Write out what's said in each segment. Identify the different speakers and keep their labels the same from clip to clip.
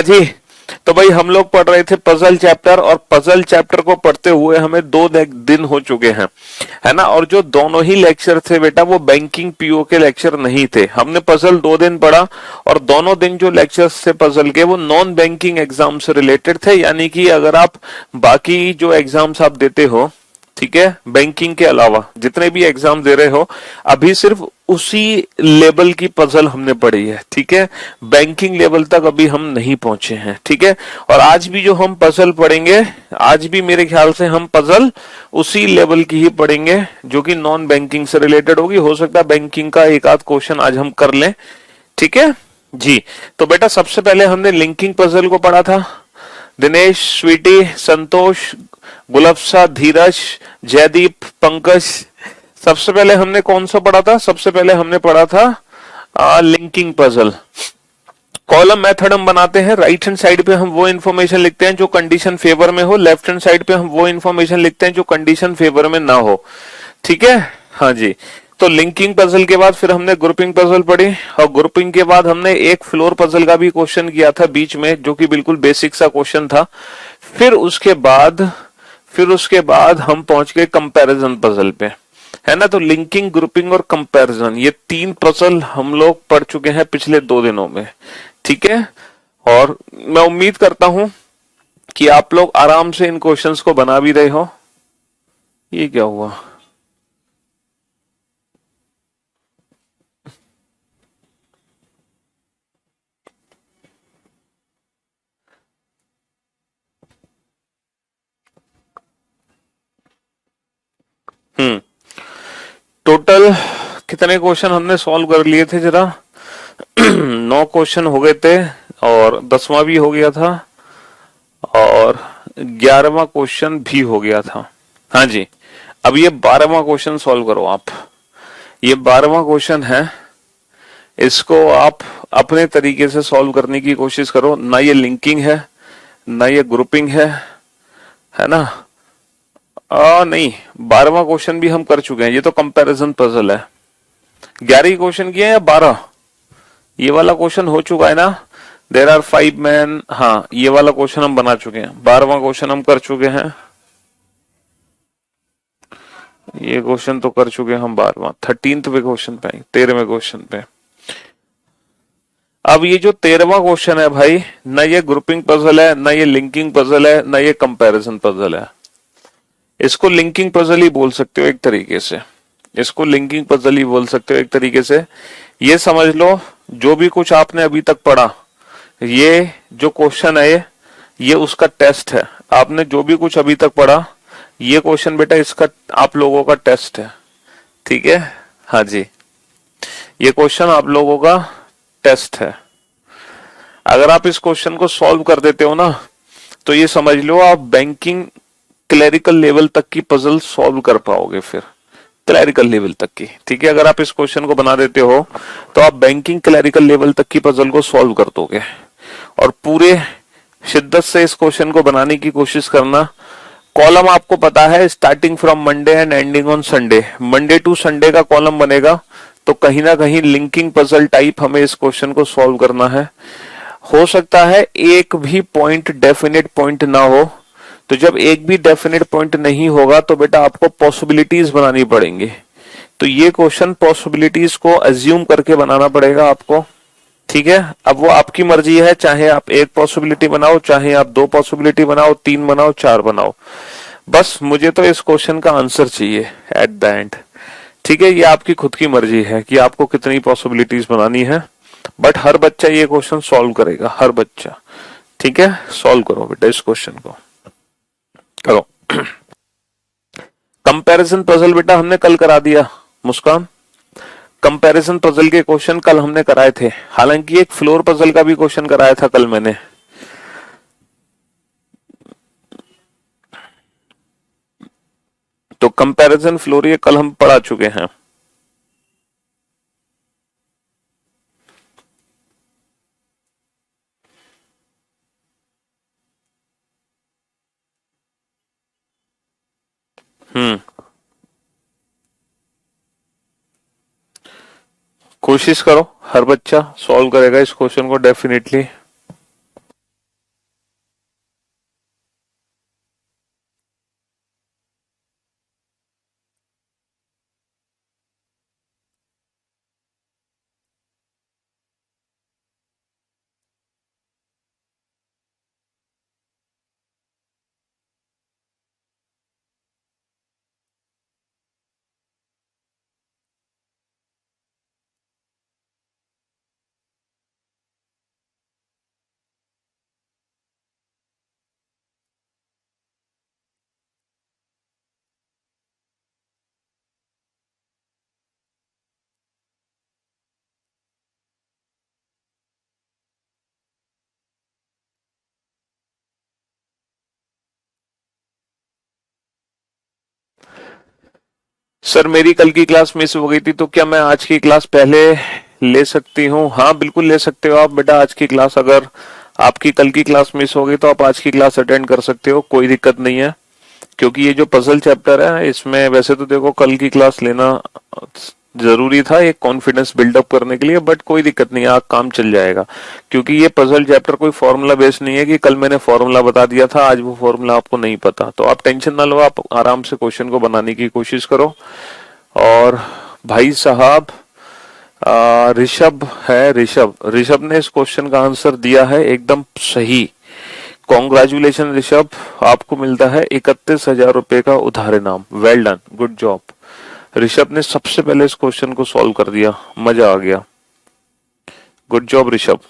Speaker 1: हाँ जी। तो भाई हम लोग पढ़ रहे थे पजल चैप्टर, और पजल चैप्टर को पढ़ते हुए हमें 2 दिन हो चुके हैं, है ना। और जो दोनों ही लेक्चर थे बेटा वो बैंकिंग पीओ के लेक्चर नहीं थे। हमने पजल 2 दिन पढ़ा, और दोनों दिन जो लेक्चर्स थे पजल के वो नॉन बैंकिंग एग्जाम से रिलेटेड थे। यानी कि अगर आप बाकी जो एग्जाम्स आप देते हो, ठीक है, बैंकिंग के अलावा जितने भी एग्जाम दे रहे हो, अभी सिर्फ उसी लेवल की पजल हमने पढ़ी है, ठीक है। बैंकिंग लेवल तक अभी हम नहीं पहुंचे हैं, ठीक है। और आज भी जो हम पजल पढ़ेंगे, आज भी मेरे ख्याल से हम पजल उसी लेवल की ही पढ़ेंगे जो कि नॉन बैंकिंग से रिलेटेड होगी। हो सकता है बैंकिंग का एक आध क्वेश्चन आज हम कर लें, ठीक है जी। तो बेटा सबसे पहले हमने लिंकिंग पजल को पढ़ा था। दिनेश, स्वीटी, संतोष, गुलफ्सा, धीरज, जयदीप, पंकज, सबसे पहले हमने कौन सा पढ़ा था? सबसे पहले हमने पढ़ा था लिंकिंग पजल। कॉलम मेथड हम बनाते हैं। राइट हैंड साइड पे हम वो इन्फॉर्मेशन लिखते हैं जो कंडीशन फेवर में हो, लेफ्ट हैंड साइड पे हम वो इन्फॉर्मेशन लिखते हैं जो कंडीशन फेवर में ना हो, ठीक है। हाँ जी। तो लिंकिंग पजल के बाद फिर हमने ग्रुपिंग पजल पढ़ी, और ग्रुपिंग के बाद हमने एक फ्लोर पजल का भी क्वेश्चन किया था बीच में, जो कि बिल्कुल बेसिक सा क्वेश्चन था। फिर उसके बाद हम पहुंच गए कंपैरिजन पजल पे, है ना। तो लिंकिंग, ग्रुपिंग और कंपैरिजन, ये 3 पजल हम लोग पढ़ चुके हैं पिछले 2 दिनों में, ठीक है। और मैं उम्मीद करता हूं कि आप लोग आराम से इन क्वेश्चंस को बना भी रहे हो। ये क्या हुआ? हम्म। टोटल कितने क्वेश्चन हमने सॉल्व कर लिए थे जरा? 9 क्वेश्चन हो गए थे, और 10वां भी हो गया था, और 11वां क्वेश्चन भी हो गया था। हाँ जी। अब ये 12वां क्वेश्चन सॉल्व करो आप। ये 12वां क्वेश्चन है, इसको आप अपने तरीके से सॉल्व करने की कोशिश करो। ना ये लिंकिंग है, ना ये ग्रुपिंग है ना। नहीं, 12वां क्वेश्चन भी हम कर चुके हैं। ये तो कंपैरिजन पजल है। 11 क्वेश्चन किए हैं या 12? ये वाला क्वेश्चन हो चुका है ना। देर आर 5 मैन, हाँ ये वाला क्वेश्चन हम बना चुके हैं। 12वां क्वेश्चन हम कर चुके हैं। ये क्वेश्चन तो कर चुके हैं हम 12वां। 13वें क्वेश्चन पे, 13वें क्वेश्चन पे। अब ये जो 13वां क्वेश्चन है भाई, ना ये ग्रुपिंग पजल है, ना ये लिंकिंग पजल है, ना ये कंपैरिजन पजल है। इसको लिंकिंग पजल ही बोल सकते हो एक तरीके से। इसको लिंकिंग पजल ही बोल सकते हो एक तरीके से। ये समझ लो, जो भी कुछ आपने अभी तक पढ़ा, ये जो क्वेश्चन है ये उसका टेस्ट है। आपने जो भी कुछ अभी तक पढ़ा, ये क्वेश्चन बेटा इसका आप लोगों का टेस्ट है, ठीक है। हाँ जी, ये क्वेश्चन आप लोगों का टेस्ट है। अगर आप इस क्वेश्चन को सॉल्व कर देते हो ना, तो ये समझ लो आप बैंकिंग क्लरिकल लेवल तक की पजल सॉल्व कर पाओगे। फिर क्लरिकल लेवल तक की, ठीक है। अगर आप इस क्वेश्चन को बना देते हो तो आप बैंकिंग क्लरिकल लेवल तक की पजल को सॉल्व कर दोगे। और पूरे शिद्दत से इस क्वेश्चन को बनाने की कोशिश करना। कॉलम आपको पता है, starting from Monday and ending on Sunday, Monday to Sunday का कॉलम बनेगा। तो कहीं ना कहीं लिंकिंग पजल टाइप हमें इस क्वेश्चन को सॉल्व करना है। हो सकता है एक भी पॉइंट डेफिनेट पॉइंट ना हो, तो जब एक भी डेफिनेट पॉइंट नहीं होगा तो बेटा आपको पॉसिबिलिटीज बनानी पड़ेंगी। तो ये क्वेश्चन पॉसिबिलिटीज को अज्यूम करके बनाना पड़ेगा आपको, ठीक है। अब वो आपकी मर्जी है, चाहे आप एक पॉसिबिलिटी बनाओ, चाहे आप 2 पॉसिबिलिटी बनाओ, 3 बनाओ, 4 बनाओ। बस मुझे तो इस क्वेश्चन का आंसर चाहिए एट द एंड, ठीक है। ये आपकी खुद की मर्जी है कि आपको कितनी पॉसिबिलिटीज बनानी है, बट हर बच्चा ये क्वेश्चन सॉल्व करेगा, हर बच्चा, ठीक है। सॉल्व करो बेटा इस क्वेश्चन को, करो। कंपैरिजन पजल बेटा हमने कल करा दिया मुस्कान। कंपैरिजन पजल के क्वेश्चन कल हमने कराए थे। हालांकि एक फ्लोर पजल का भी क्वेश्चन कराया था कल मैंने। तो कंपैरिजन फ्लोर ये कल हम पढ़ा चुके हैं। कोशिश करो, हर बच्चा सॉल्व करेगा इस क्वेश्चन को डेफिनेटली। सर मेरी कल की क्लास मिस हो गई थी, तो क्या मैं आज की क्लास पहले ले सकती हूँ? हाँ बिल्कुल ले सकते हो आप बेटा। आज की क्लास, अगर आपकी कल की क्लास मिस हो गई तो आप आज की क्लास अटेंड कर सकते हो, कोई दिक्कत नहीं है। क्योंकि ये जो पजल चैप्टर है इसमें वैसे तो देखो कल की क्लास लेना जरूरी था एक कॉन्फिडेंस बिल्डअप करने के लिए, बट कोई दिक्कत नहीं है, आज काम चल जाएगा। क्योंकि ये पजल चैप्टर कोई फॉर्मूला बेस्ड नहीं है कि कल मैंने फॉर्मूला बता दिया था आज वो फॉर्मूला आपको नहीं पता। तो आप टेंशन ना लो, आप आराम से क्वेश्चन को बनाने की कोशिश करो। और भाई साहब ऋषभ है, ऋषभ ऋषभ ने इस क्वेश्चन का आंसर दिया है एकदम सही। कॉन्ग्रेचुलेशन ऋषभ, आपको मिलता है 31,000 रुपए का उधार इनाम। Well done, good job. Rishabh ने सबसे पहले इस क्वेश्चन को सॉल्व कर दिया, मजा आ गया। Good job Rishabh.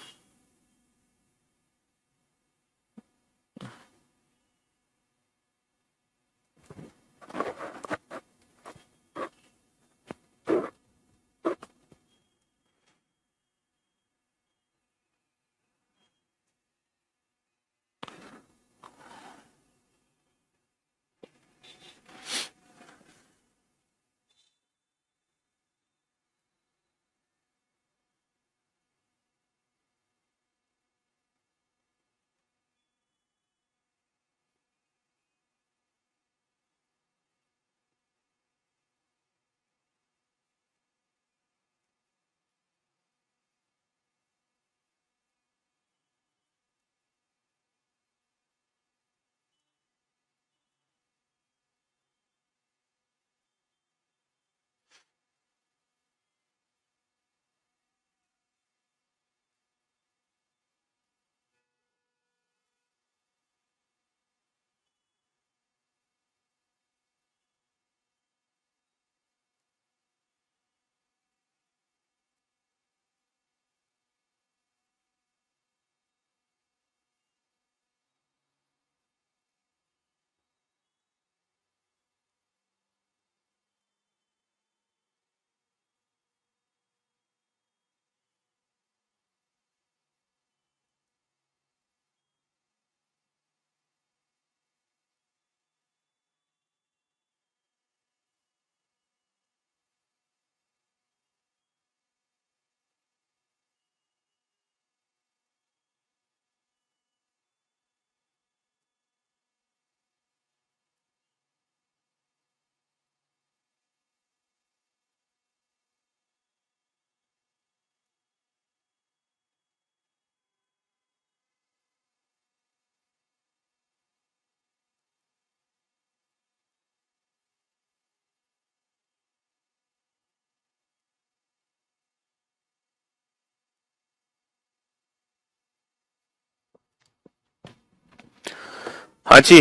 Speaker 1: हाँ जी,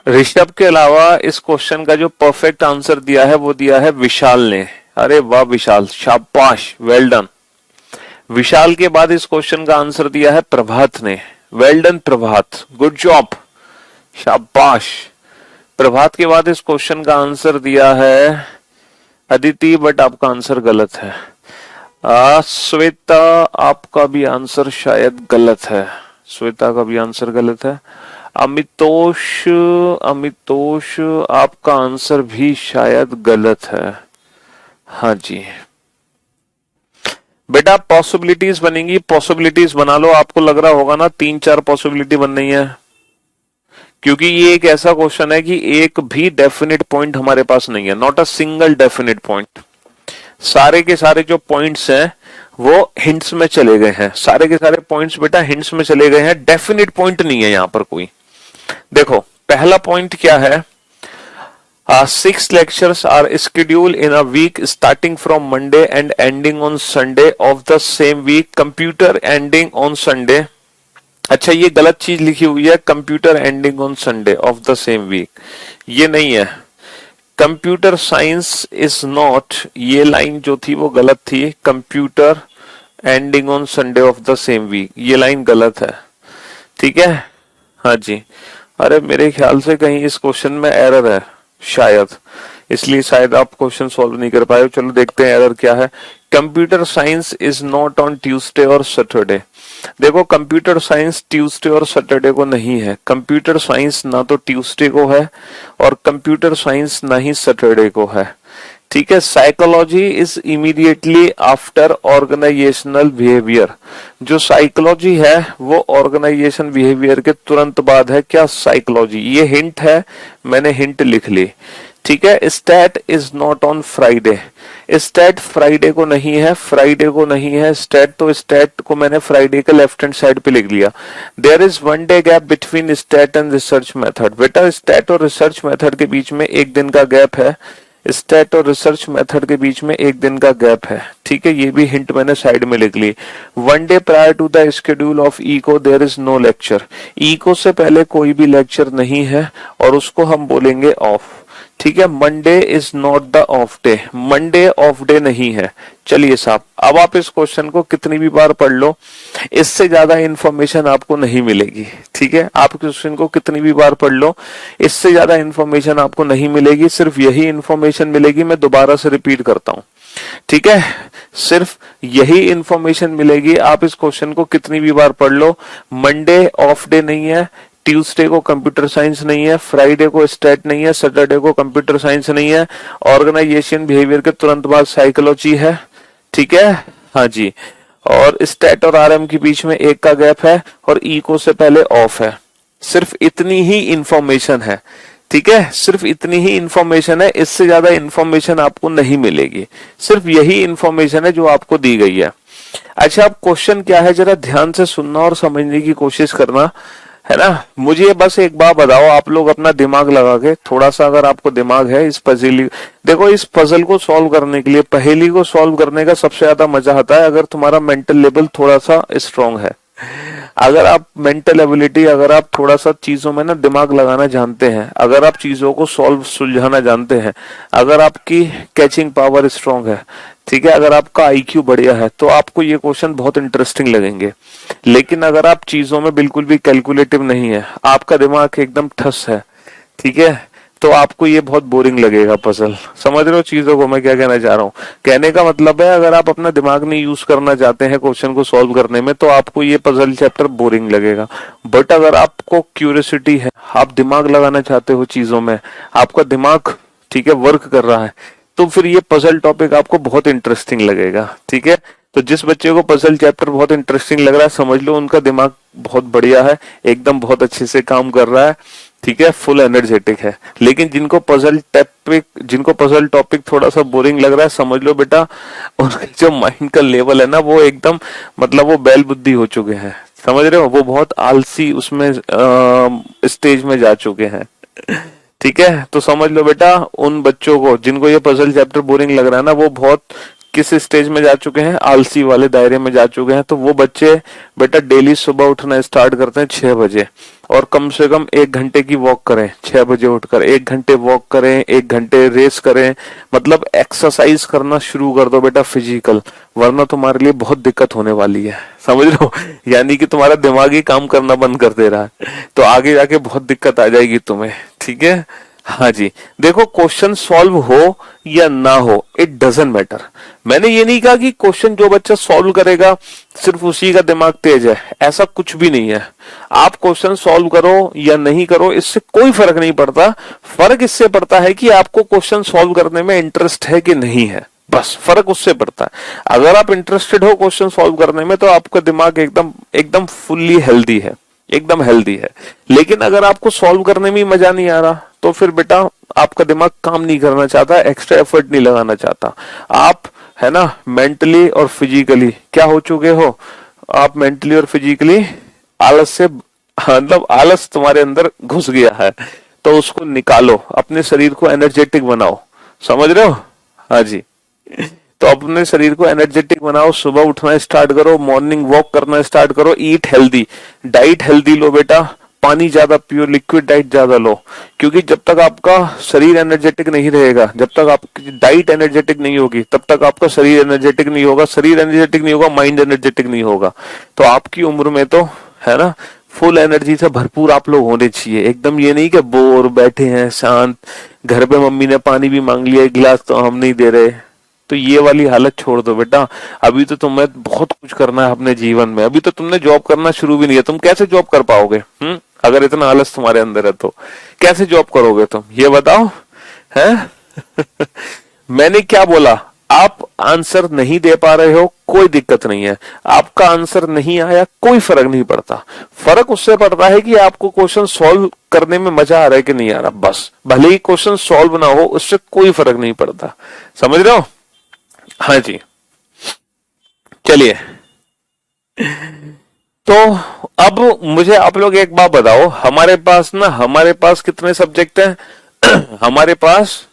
Speaker 1: ऋषभ के अलावा इस क्वेश्चन का जो परफेक्ट आंसर दिया है वो दिया है विशाल ने। अरे वाह विशाल, शाबाश, वेल डन। विशाल के बाद इस क्वेश्चन का आंसर दिया है प्रभात ने। वेल डन प्रभात, गुड जॉब, शाबाश। प्रभात के बाद इस क्वेश्चन का आंसर दिया है अदिति, बट आपका आंसर गलत है। श्वेता, आपका भी आंसर शायद गलत है। श्वेता का भी आंसर गलत है। अमितोष, अमितोष आपका आंसर भी शायद गलत है। हाँ जी बेटा, पॉसिबिलिटीज बनेंगी, पॉसिबिलिटीज बना लो। आपको लग रहा होगा ना 3-4 पॉसिबिलिटी बन रही है, क्योंकि ये एक ऐसा क्वेश्चन है कि एक भी डेफिनेट पॉइंट हमारे पास नहीं है, not a single definite point. सारे के सारे जो पॉइंट्स हैं वो हिंट्स में चले गए हैं। सारे के सारे पॉइंट्स बेटा हिंट्स में चले गए हैं, डेफिनेट पॉइंट नहीं है यहां पर कोई। देखो पहला पॉइंट क्या है, 6 lectures are scheduled in a week starting from Monday and ending on Sunday of the same week. Computer ending on Sunday. अच्छा ये गलत चीज लिखी हुई है, computer ending on Sunday of the same week, ये नहीं है। कंप्यूटर साइंस इज नॉट, ये लाइन जो थी वो गलत थी। Computer ending on Sunday of the same week, ये लाइन गलत है, ठीक है। हाँ जी, अरे मेरे ख्याल से कहीं इस क्वेश्चन में एरर है शायद, इसलिए शायद आप क्वेश्चन सॉल्व नहीं कर पाए हो। चलो देखते हैं एरर क्या है। Computer science is not on Tuesday और सैटरडे। देखो कंप्यूटर साइंस ट्यूसडे और सैटरडे को नहीं है। कंप्यूटर साइंस ना तो ट्यूसडे को है और कंप्यूटर साइंस ना ही सैटरडे को है। ठीक है। Psychology is immediately after organisational behaviour. जो साइकोलॉजी है वो ऑर्गेनाइजेशन बिहेवियर के तुरंत बाद है। क्या? साइकोलॉजी। ये हिंट है, मैंने हिंट लिख ली। ठीक है। Stat is not on Friday. Stat Friday को नहीं है, फ्राइडे को नहीं है स्टैट, तो स्टैट को मैंने फ्राइडे के लेफ्ट हैंड साइड पे लिख लिया। There is one day gap between stat and research method. बेटा स्टैट और रिसर्च मेथड के बीच में एक दिन का गैप है। स्टैट और रिसर्च मेथड के बीच में एक दिन का गैप है। ठीक है। ये भी हिंट मैंने साइड में लिख ली। One day prior to the schedule of eco there is no lecture. Eco से पहले कोई भी लेक्चर नहीं है और उसको हम बोलेंगे ऑफ। ठीक है। Monday is not the of day. Monday of day नहीं है। चलिए साहब, अब आप इस क्वेश्चन को कितनी भी बार पढ़ लो, इससे ज्यादा इंफॉर्मेशन आपको नहीं मिलेगी। ठीक है। आप क्वेश्चन को कितनी भी बार पढ़ लो, इससे ज्यादा इंफॉर्मेशन आपको नहीं मिलेगी। सिर्फ यही इंफॉर्मेशन मिलेगी। मैं दोबारा से रिपीट करता हूं। ठीक है। सिर्फ यही इंफॉर्मेशन मिलेगी। आप इस क्वेश्चन को कितनी भी बार पढ़ लो, मंडे ऑफ डे नहीं है, ट्यूसडे को कंप्यूटर साइंस नहीं है, फ्राइडे को स्टैट नहीं है, सैटरडे को कंप्यूटर साइंस नहीं है, ऑर्गेनाइजेशन बिहेवियर के तुरंत बाद साइकोलॉजी है। ठीक है। हाँ जी। और स्टैट और आरएम के बीच में एक का गैप है और इको से पहले ऑफ है। सिर्फ इतनी ही इंफॉर्मेशन है। ठीक है। सिर्फ इतनी ही इंफॉर्मेशन है, इससे ज्यादा इंफॉर्मेशन आपको नहीं मिलेगी। सिर्फ यही इंफॉर्मेशन है जो आपको दी गई है। अच्छा, अब क्वेश्चन क्या है जरा ध्यान से सुनना और समझने की कोशिश करना, है ना। मुझे बस एक बात बताओ, आप लोग अपना दिमाग लगा के थोड़ा सा, अगर आपको दिमाग है, इस पजल, देखो इस पजल को सॉल्व करने के लिए, पहेली को सॉल्व करने का सबसे ज्यादा मजा आता है अगर तुम्हारा मेंटल लेवल थोड़ा सा स्ट्रांग है। अगर आप मेंटल एबिलिटी, अगर आप थोड़ा सा चीजों में ना दिमाग लगाना जानते हैं, अगर आप चीजों को सॉल्व सुलझाना जानते हैं, अगर आपकी कैचिंग पावर स्ट्रांग है, ठीक है, अगर आपका आईक्यू बढ़िया है, तो आपको ये क्वेश्चन बहुत इंटरेस्टिंग लगेंगे। लेकिन अगर आप चीजों में बिल्कुल भी कैलकुलेटिव नहीं है, आपका दिमाग एकदम ठस है, ठीक है, तो आपको ये बहुत बोरिंग लगेगा पजल। समझ रहे हो चीजों को मैं क्या कहना चाह रहा हूँ? कहने का मतलब है, अगर आप अपना दिमाग नहीं यूज करना चाहते हैं क्वेश्चन को सॉल्व करने में, तो आपको ये पजल चैप्टर बोरिंग लगेगा। बट अगर आपको क्यूरियोसिटी है, आप दिमाग लगाना चाहते हो चीजों में, आपका दिमाग ठीक है वर्क कर रहा है, तो फिर ये पजल टॉपिक आपको बहुत इंटरेस्टिंग लगेगा। ठीक है। तो जिस बच्चे को पजल चैप्टर बहुत इंटरेस्टिंग लग रहा है, समझ लो उनका दिमाग बहुत बढ़िया है, एकदम बहुत अच्छे से काम कर रहा है। ठीक है। फुल एनर्जेटिक है। लेकिन जिनको पजल टॉपिक थोड़ा सा बोरिंग लग रहा है, समझ लो बेटा उनका जो माइंड का लेवल है ना, वो एकदम मतलब वो बैल बुद्धि हो चुके हैं। समझ रहे हो? वो बहुत आलसी उसमें स्टेज में जा चुके हैं। ठीक है। तो समझ लो बेटा, उन बच्चों को जिनको ये पजल चैप्टर बोरिंग लग रहा है ना, वो बहुत किस स्टेज में जा चुके हैं? आलसी वाले दायरे में जा चुके हैं। तो वो बच्चे बेटा डेली सुबह उठना स्टार्ट करते हैं 6 बजे, और कम से कम 1 घंटे की वॉक करें। 6 बजे उठकर 1 घंटे वॉक करें, 1 घंटे रेस करें, मतलब एक्सरसाइज करना शुरू कर दो बेटा फिजिकल, वरना तुम्हारे लिए बहुत दिक्कत होने वाली है। समझ रहे हो? यानी कि तुम्हारा दिमाग ही काम करना बंद कर दे रहा है, तो आगे जाके बहुत दिक्कत आ जाएगी तुम्हें। ठीक है। हाँ जी। देखो क्वेश्चन सॉल्व हो या ना हो, इट डजंट मैटर। मैंने ये नहीं कहा कि क्वेश्चन जो बच्चा सॉल्व करेगा सिर्फ उसी का दिमाग तेज है, ऐसा कुछ भी नहीं है। आप क्वेश्चन सॉल्व करो या नहीं करो, इससे कोई फर्क नहीं पड़ता। फर्क इससे पड़ता है कि आपको क्वेश्चन सॉल्व करने में इंटरेस्ट है कि नहीं है, बस फर्क उससे पड़ता है। अगर आप इंटरेस्टेड हो क्वेश्चन सॉल्व करने में, तो आपका दिमाग एकदम एकदम फुल्ली हेल्दी है, एकदम हेल्दी है। लेकिन अगर आपको सॉल्व करने में मजा नहीं आ रहा, तो फिर बेटा आपका दिमाग काम नहीं करना चाहता, एक्स्ट्रा एफर्ट नहीं लगाना चाहता। आप है ना मेंटली और फिजिकली क्या हो चुके हो? आप मेंटली और फिजिकली आलस से, मतलब आलस तुम्हारे अंदर घुस गया है, तो उसको निकालो, अपने शरीर को एनर्जेटिक बनाओ। समझ रहे हो? हाँ जी। तो अपने शरीर को एनर्जेटिक बनाओ, सुबह उठना स्टार्ट करो, मॉर्निंग वॉक करना स्टार्ट करो, ईट हेल्दी, डाइट हेल्दी लो बेटा, पानी ज्यादा पियो, लिक्विड डाइट ज्यादा लो। क्योंकि जब तक आपका शरीर एनर्जेटिक नहीं रहेगा, जब तक आपकी डाइट एनर्जेटिक नहीं होगी, तब तक आपका शरीर एनर्जेटिक नहीं होगा। शरीर एनर्जेटिक नहीं होगा, माइंड एनर्जेटिक नहीं होगा, तो आपकी उम्र में तो है ना फुल एनर्जी से भरपूर आप लोग होने चाहिए। एकदम ये नहीं कि बोर बैठे हैं शांत, घर पे मम्मी ने पानी भी मांग लिया एक गिलास तो हम नहीं दे रहे। तो ये वाली हालत छोड़ दो बेटा। अभी तो तुम्हें बहुत कुछ करना है अपने जीवन में। अभी तो तुमने जॉब करना शुरू भी नहीं है, तुम कैसे जॉब कर पाओगे? अगर इतना आलस तुम्हारे अंदर है तो कैसे जॉब करोगे तुम, ये बताओ है? मैंने क्या बोला? आप आंसर नहीं दे पा रहे हो, कोई दिक्कत नहीं है। आपका आंसर नहीं आया, कोई फर्क नहीं पड़ता। फर्क उससे पड़ता है कि आपको क्वेश्चन सॉल्व करने में मजा आ रहा है कि नहीं आ रहा, बस। भले ही क्वेश्चन सॉल्व ना हो, उससे कोई फर्क नहीं पड़ता। समझ रहे हो? हाँ जी, चलिए। तो अब मुझे आप लोग एक बात बताओ, हमारे पास कितने सब्जेक्ट हैं? हमारे पास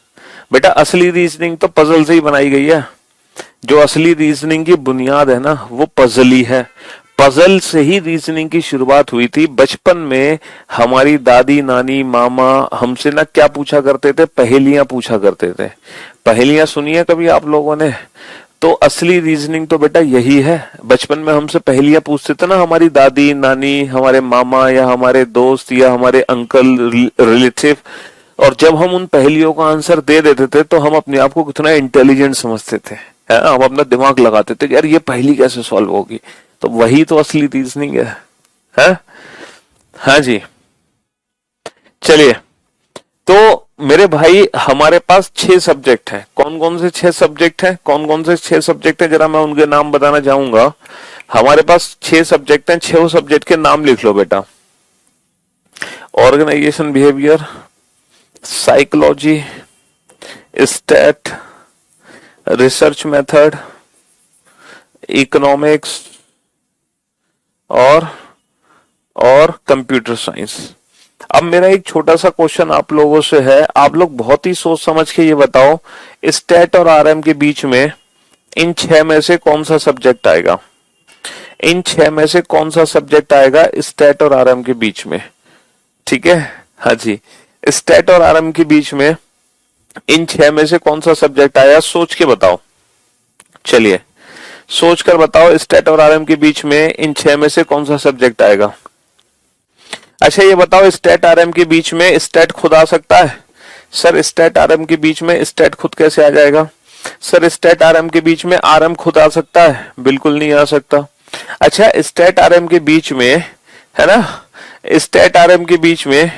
Speaker 1: बेटा असली रीजनिंग तो पजल से ही बनाई गई है। जो असली रीजनिंग की बुनियाद है ना, वो पजल ही है। पजल से ही रीजनिंग की शुरुआत हुई थी। बचपन में हमारी दादी नानी मामा हमसे ना क्या पूछा करते थे? पहेलियां पूछा करते थे। पहेलियां सुनी है कभी आप लोगों ने? तो असली रीजनिंग तो बेटा यही है। बचपन में हमसे पहेलियां पूछते थे ना हमारी दादी नानी, हमारे मामा या हमारे दोस्त या हमारे अंकल रिलेटिव, और जब हम उन पहेलियों का आंसर दे देते थे तो हम अपने आप को कितना इंटेलिजेंट समझते थे, है? हम अपना दिमाग लगाते थे कि यार ये पहेली कैसे सॉल्व होगी। तो वही तो असली रीजनिंग है? हाँ जी, चलिए। तो मेरे भाई हमारे पास 6 सब्जेक्ट हैं। कौन कौन से 6 सब्जेक्ट हैं? कौन कौन से 6 सब्जेक्ट हैं, जरा मैं उनके नाम बताना चाहूंगा। हमारे पास 6 सब्जेक्ट हैं। 6 सब्जेक्ट के नाम लिख लो बेटा। Organisation behaviour, psychology, stat, research method, economics और कंप्यूटर साइंस। अब मेरा एक छोटा सा क्वेश्चन आप लोगों से है, आप लोग बहुत ही सोच समझ के ये बताओ, स्टैट और आरएम के बीच में इन 6 में से कौन सा सब्जेक्ट आएगा? इन 6 में से कौन सा सब्जेक्ट आएगा स्टैट और आरएम के बीच में? ठीक है, हाँ जी। स्टैट और आरएम के बीच में इन 6 में से कौन सा सब्जेक्ट आया? सोच के बताओ। चलिए सोच कर बताओ, स्टैट और आरएम के बीच में इन 6 में से कौन सा सब्जेक्ट आएगा? अच्छा ये बताओ, स्टैट आरएम के बीच में स्टैट खुद आ सकता है? सर स्टैट आरएम के बीच में स्टैट खुद कैसे आ जाएगा? सर स्टैट आरएम के बीच में आरएम खुद आ सकता है? बिल्कुल नहीं आ सकता। अच्छा स्टैट आरएम के बीच में, है ना, स्टैट आरएम के बीच में,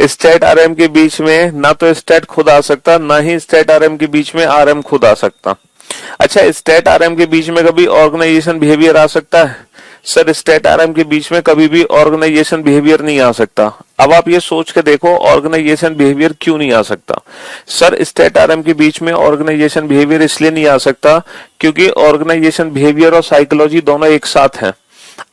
Speaker 1: स्टैट आरएम के बीच में ना तो स्टैट खुद आ सकता, ना ही स्टैट आरएम के बीच में आरएम खुद आ सकता। अच्छा स्टैट आरएम के बीच में कभी ऑर्गेनाइजेशन बिहेवियर आ सकता है? सर स्टैट आरएम के बीच में कभी भी ऑर्गेनाइजेशन बिहेवियर नहीं आ सकता। अब आप ये सोच के देखो ऑर्गेनाइजेशन बिहेवियर क्यों नहीं आ सकता? सर स्टैट आरएम के बीच में ऑर्गेनाइजेशन बिहेवियर इसलिए नहीं आ सकता क्योंकि ऑर्गेनाइजेशन बिहेवियर और साइकोलॉजी दोनों एक साथ हैं।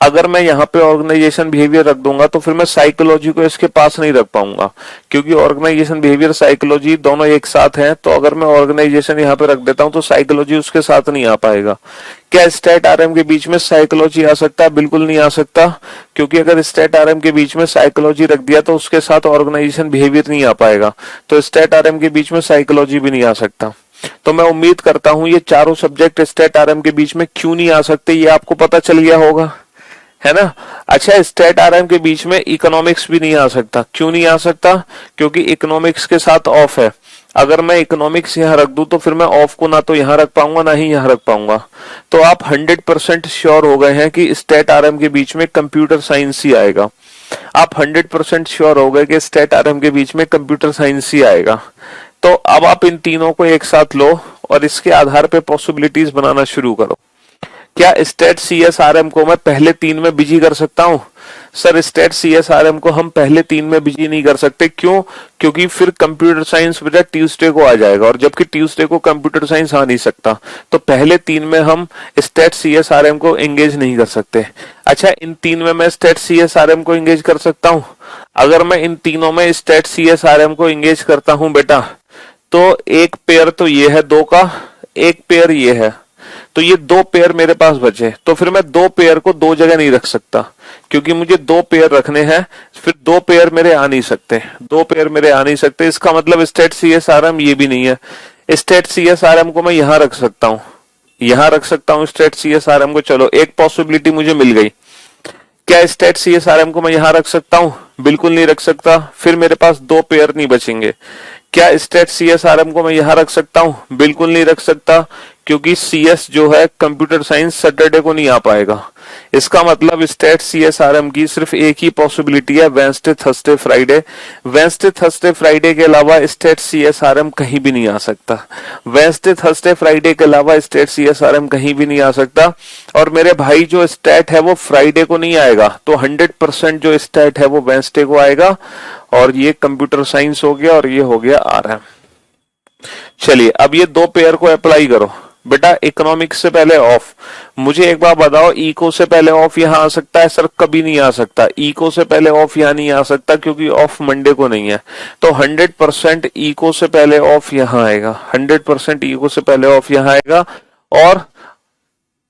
Speaker 1: अगर मैं यहाँ पे ऑर्गेनाइजेशन बिहेवियर रख दूंगा तो फिर मैं साइकोलॉजी को इसके पास नहीं रख पाऊंगा, क्योंकि ऑर्गेनाइजेशन बिहेवियर साइकोलॉजी दोनों एक साथ हैं। तो अगर मैं ऑर्गेनाइजेशन यहाँ पे रख देता हूँ तो साइकोलॉजी उसके साथ नहीं आ पाएगा। क्या स्टैट आरएम के बीच में साइकोलॉजी आ सकता है? बिल्कुल नहीं आ सकता, क्योंकि अगर स्टैट आरएम के बीच में साइकोलॉजी रख दिया तो उसके साथ ऑर्गेनाइजेशन बिहेवियर नहीं आ पाएगा। तो स्टैट आरएम के बीच में साइकोलॉजी भी नहीं आ सकता। तो मैं उम्मीद करता हूं ये चारों सब्जेक्ट स्टैट आरएम के बीच में क्यों नहीं आ सकते ये आपको पता चल गया होगा, है ना। अच्छा स्टैट आरएम के बीच में इकोनॉमिक्स भी नहीं आ सकता। क्यों नहीं आ सकता? क्योंकि इकोनॉमिक्स के साथ ऑफ है। अगर मैं इकोनॉमिक्स यहाँ रख दूं तो फिर मैं ऑफ को ना तो यहाँ रख पाऊंगा ना ही यहाँ रख पाऊंगा। तो आप 100% श्योर हो गए हैं कि स्टैट आरएम के बीच में कंप्यूटर साइंस ही आएगा। आप 100% श्योर हो गए कि स्टैट आरएम के बीच में कंप्यूटर साइंस ही आएगा। तो अब आप इन तीनों को एक साथ लो और इसके आधार पे पॉसिबिलिटीज बनाना शुरू करो। क्या स्टेट सीएसआरएम को मैं पहले 3 में बिजी कर सकता हूं? सर स्टेट सीएसआरएम को हम पहले 3 में बिजी नहीं कर सकते। क्यों? क्योंकि फिर कंप्यूटर साइंस बेटा ट्यूसडे को आ जाएगा, और जबकि ट्यूसडे को कंप्यूटर साइंस आ नहीं सकता। तो पहले 3 में हम स्टेट सीएसआरएम को एंगेज नहीं कर सकते। अच्छा इन 3 में मैं स्टेट सीएसआरएम को एंगेज कर सकता हूं? अगर मैं इन तीनों में स्टेट सीएसआरएम को एंगेज करता हूं बेटा, तो एक पेयर तो ये है 2 का, एक पेयर ये है, तो ये 2 पेयर मेरे पास बचे। तो फिर मैं 2 पेयर को 2 जगह नहीं रख सकता, क्योंकि मुझे 2 पेयर रखने हैं। फिर 2 पेयर मेरे आ नहीं सकते, 2 पेयर मेरे आ नहीं सकते। इसका मतलब स्टेट सीएसआरएम ये भी नहीं है। स्टेट सीएसआरएम को मैं यहां रख सकता हूं, यहां रख सकता हूं स्टेट CSRM को। चलो एक पॉसिबिलिटी मुझे मिल गई। क्या स्टेट CSRM को मैं यहां रख सकता हूं? बिल्कुल नहीं रख सकता। फिर मेरे पास दो पेयर नहीं बचेंगे। क्या स्टेट CSRM को मैं यहां रख सकता हूं? बिल्कुल नहीं रख सकता, क्योंकि CS जो है कंप्यूटर साइंस सैटरडे को नहीं आ पाएगा। इसका मतलब स्टेट CSRM की सिर्फ एक ही पॉसिबिलिटी है, Wednesday Thursday Friday. Wednesday Thursday Friday के अलावा स्टेट CSRM कहीं भी नहीं आ सकता। वेंसडे थर्सडे फ्राइडे के अलावा स्टेट CSRM कहीं भी नहीं आ सकता। और मेरे भाई जो स्टेट है वो फ्राइडे को नहीं आएगा, तो 100% जो स्टेट है वो वेंसडे को आएगा। और ये कंप्यूटर साइंस हो गया और ये हो गया RM। चलिए अब ये दो पेयर को अप्लाई करो। बेटा इकोनॉमिक्स से पहले ऑफ, मुझे एक बार बताओ, इको से पहले ऑफ यहां आ सकता है? सर कभी नहीं आ सकता। इको से पहले ऑफ यहां नहीं आ सकता, क्योंकि ऑफ मंडे को नहीं है। तो 100% इको से पहले ऑफ यहां आएगा। 100% इको से पहले ऑफ यहां आएगा। और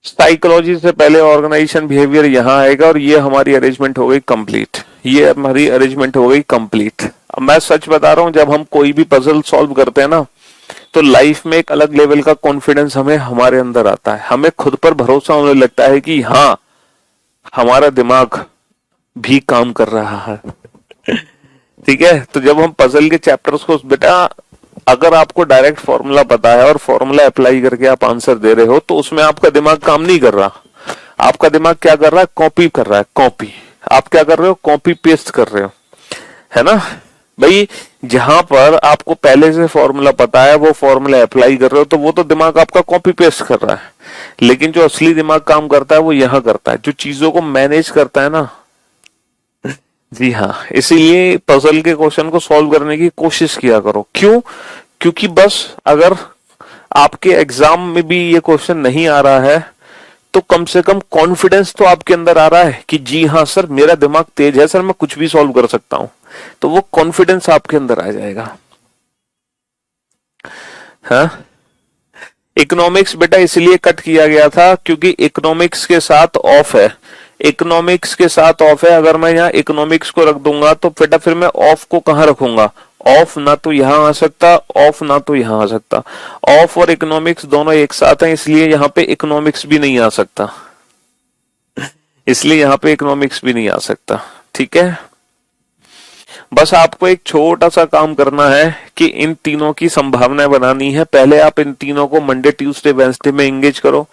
Speaker 1: साइकोलॉजी से पहले ऑर्गेनाइजेशन बिहेवियर यहां आएगा। और ये हमारी अरेंजमेंट हो गई कंप्लीट। ये हमारी अरेंजमेंट हो गई कंप्लीट। अब मैं सच बता रहा हूं, जब हम कोई भी पजल सॉल्व करते हैं ना, तो लाइफ में एक अलग लेवल का कॉन्फिडेंस हमें हमारे अंदर आता है। हमें खुद पर भरोसा होने लगता है कि हाँ, हमारा दिमाग भी काम कर रहा है। ठीक है। तो जब हम पजल के चैप्टर्स को, बेटा अगर आपको डायरेक्ट फॉर्मूला पता है और फॉर्मूला अप्लाई करके आप आंसर दे रहे हो, तो उसमें आपका दिमाग काम नहीं कर रहा। आपका दिमाग क्या कर रहा है? कॉपी कर रहा है। कॉपी आप क्या कर रहे हो? कॉपी पेस्ट कर रहे हो, है ना भाई। जहां पर आपको पहले से फॉर्मूला पता है, वो फॉर्मूला अप्लाई कर रहे हो, तो वो तो दिमाग आपका कॉपी पेस्ट कर रहा है। लेकिन जो असली दिमाग काम करता है वो यहां करता है, जो चीजों को मैनेज करता है ना। जी हाँ, इसीलिए पजल के क्वेश्चन को सॉल्व करने की कोशिश किया करो। क्यों? क्योंकि बस अगर आपके एग्जाम में भी ये क्वेश्चन नहीं आ रहा है, तो कम से कम कॉन्फिडेंस तो आपके अंदर आ रहा है कि जी हाँ सर, मेरा दिमाग तेज है सर, मैं कुछ भी सॉल्व कर सकता हूं। तो वो कॉन्फिडेंस आपके अंदर आ जाएगा। हाँ, इकोनॉमिक्स बेटा इसलिए कट किया गया था क्योंकि इकोनॉमिक्स के साथ ऑफ है। इकोनॉमिक्स के साथ ऑफ है। अगर मैं यहाँ इकोनॉमिक्स को रख दूंगा तो बेटा फिर मैं ऑफ को कहाँ रखूंगा? ऑफ ना तो यहां आ सकता, ऑफ ना तो यहां आ सकता। ऑफ और इकोनॉमिक्स दोनों एक साथ हैं, इसलिए यहाँ पे इकोनॉमिक्स भी नहीं आ सकता। इसलिए यहाँ पे इकोनॉमिक्स भी नहीं आ सकता। ठीक है। बस आपको एक छोटा सा काम करना है कि इन तीनों की संभावनाएं बनानी है। पहले आप इन तीनों को मंडे ट्यूसडे वेंसडे में एंगेज करो।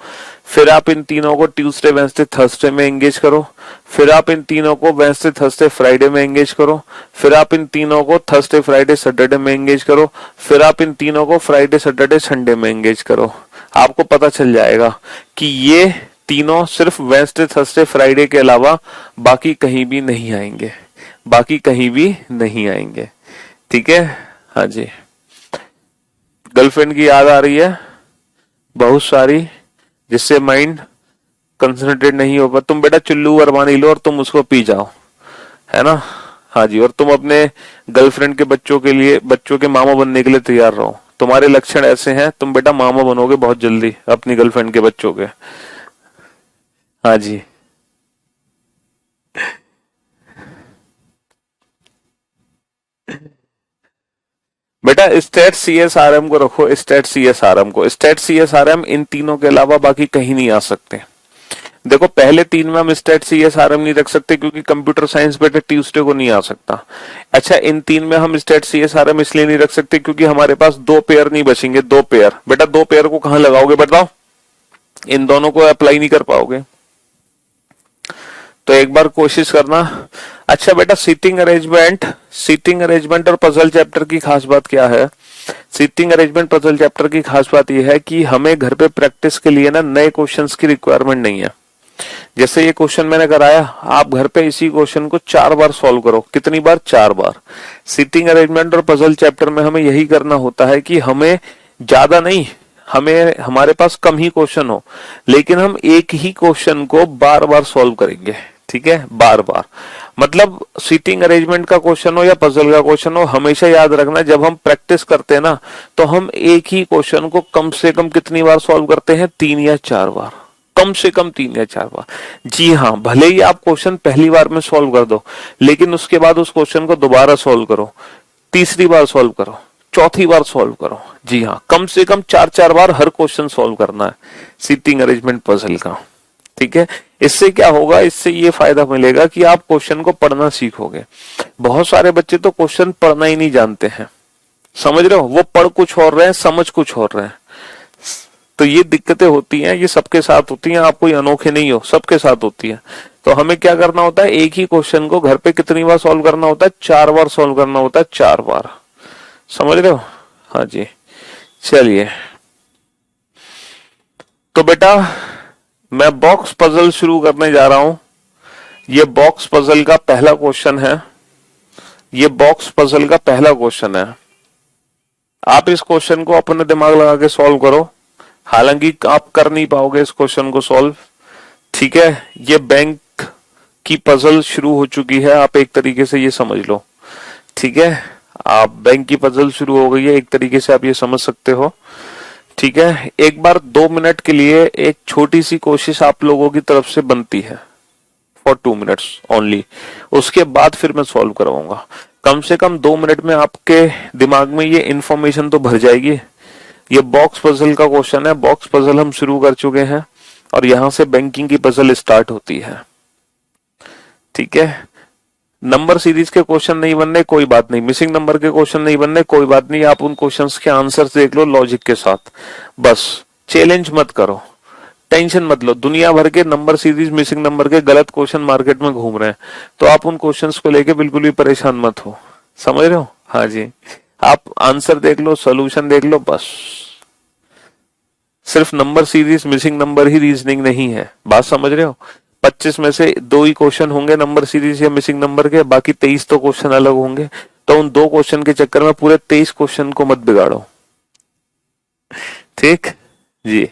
Speaker 1: फिर आप इन तीनों को ट्यूसडे वेंसडे थर्सडे में एंगेज करो। फिर आप इन तीनों को वेंसडे थर्सडे फ्राइडे में एंगेज करो। फिर आप इन तीनों को थर्सडे फ्राइडे सैटरडे में एंगेज करो। फिर आप इन तीनों को फ्राइडे सैटरडे संडे में एंगेज करो। आपको पता चल जाएगा कि ये तीनों सिर्फ वेंसडे थर्सडे फ्राइडे के अलावा बाकी कहीं भी नहीं आएंगे। बाकी कहीं भी नहीं आएंगे। ठीक है। हाँ जी, गर्लफ्रेंड की याद आ रही है बहुत सारी, जिससे माइंड कंसंट्रेट नहीं हो पा। तुम बेटा चुल्लू अरमानी लो और तुम उसको पी जाओ, है ना। हाँ जी, और तुम अपने गर्लफ्रेंड के बच्चों के लिए, बच्चों के मामा बनने के लिए तैयार रहो। तुम्हारे लक्षण ऐसे हैं, तुम बेटा मामा बनोगे बहुत जल्दी अपनी गर्लफ्रेंड के बच्चों के। हाँ जी। बेटा स्टेट CSRM को रखो। स्टेट CSRM को, स्टेट CSRM इन तीनों के अलावा बाकी कहीं नहीं आ सकते। देखो पहले तीन में हम स्टेट CSRM नहीं रख सकते क्योंकि कंप्यूटर साइंस बेटा ट्यूसडे को नहीं आ सकता। अच्छा, इन तीन में हम स्टेट CSRM इसलिए नहीं रख सकते क्योंकि हमारे पास दो पेयर नहीं बचेंगे। दो पेयर, बेटा दो पेयर को कहां लगाओगे? बताओ, इन दोनों को अप्लाई नहीं कर पाओगे। तो एक बार कोशिश करना। अच्छा बेटा, सीटिंग अरेंजमेंट और पजल चैप्टर की खास बात क्या है? सीटिंग अरेंजमेंट पजल चैप्टर की खास बात यह है कि हमें घर पे प्रैक्टिस के लिए ना नए क्वेश्चंस की रिक्वायरमेंट नहीं है। जैसे ये क्वेश्चन मैंने कराया, आप घर पे इसी क्वेश्चन को 4 बार सॉल्व करो। कितनी बार? 4 बार। सीटिंग अरेंजमेंट और पजल चैप्टर में हमें यही करना होता है कि हमें ज्यादा नहीं, हमें हमारे पास कम ही क्वेश्चन हो, लेकिन हम एक ही क्वेश्चन को बार बार सॉल्व करेंगे। ठीक है, बार बार। मतलब सीटिंग अरेंजमेंट का क्वेश्चन हो या पजल का क्वेश्चन हो, हमेशा याद रखना जब हम प्रैक्टिस करते हैं ना, तो हम एक ही क्वेश्चन को कम से कम कितनी बार सॉल्व करते हैं? 3 या 4 बार। कम से कम 3 या 4 बार। जी हाँ, भले ही आप क्वेश्चन पहली बार में सॉल्व कर दो, लेकिन उसके बाद उस क्वेश्चन को दोबारा सॉल्व करो, तीसरी बार सॉल्व करो, चौथी बार सॉल्व करो। जी हाँ, कम से कम 4-4 बार हर क्वेश्चन सॉल्व करना है सीटिंग अरेंजमेंट पजल का। ठीक है, इससे क्या होगा, इससे ये फायदा मिलेगा कि आप क्वेश्चन को पढ़ना सीखोगे। बहुत सारे बच्चे तो क्वेश्चन पढ़ना ही नहीं जानते हैं, समझ रहे हो, वो पढ़ कुछ और रहे हैं, समझ कुछ और रहे हैं। तो ये दिक्कतें होती हैं, ये सबके साथ होती हैं, आप कोई अनोखे नहीं हो, सबके साथ होती है। तो हमें क्या करना होता है, एक ही क्वेश्चन को घर पे कितनी बार सॉल्व करना होता है, 4 बार सॉल्व करना होता है, 4 बार। समझ रहे हो? हाँ जी। चलिए, तो बेटा मैं बॉक्स पजल शुरू करने जा रहा हूं। ये बॉक्स पजल का पहला क्वेश्चन है। ये बॉक्स पजल का पहला क्वेश्चन है। आप इस क्वेश्चन को अपने दिमाग लगा के सॉल्व करो। हालांकि आप कर नहीं पाओगे इस क्वेश्चन को सॉल्व। ठीक है, ये बैंक की पजल शुरू हो चुकी है, आप एक तरीके से ये समझ लो। ठीक है, आप बैंक की पजल शुरू हो गई है, एक तरीके से आप ये समझ सकते हो। ठीक है, एक बार 2 मिनट के लिए एक छोटी सी कोशिश आप लोगों की तरफ से बनती है, फॉर 2 मिनट्स ओनली। उसके बाद फिर मैं सॉल्व करवाऊंगा। कम से कम 2 मिनट में आपके दिमाग में ये इंफॉर्मेशन तो भर जाएगी। ये बॉक्स पजल का क्वेश्चन है, बॉक्स पजल हम शुरू कर चुके हैं और यहां से बैंकिंग की पजल स्टार्ट होती है। ठीक है, नंबर सीरीज के क्वेश्चन नहीं बनने कोई बात नहीं, मिसिंग नंबर के क्वेश्चन नहीं बनने कोई बात नहीं, आप उन क्वेश्चंस के आंसर्स देख लो लॉजिक के साथ। बस चैलेंज मत करो, टेंशन मत लो। दुनिया भर के नंबर सीरीज मिसिंग नंबर के गलत क्वेश्चन मार्केट में घूम रहे हैं, तो आप उन क्वेश्चंस को लेके बिल्कुल भी परेशान मत हो। समझ रहे हो? हाँ जी, आप आंसर देख लो, सोल्यूशन देख लो, बस। सिर्फ नंबर सीरीज मिसिंग नंबर ही रीजनिंग नहीं है, बात समझ रहे हो? 25 में से 2 ही क्वेश्चन होंगे नंबर सीरीज या मिसिंग नंबर के, बाकी 23 तो क्वेश्चन अलग होंगे। तो उन 2 क्वेश्चन के चक्कर में पूरे 23 क्वेश्चन को मत बिगाड़ो। ठीक जी।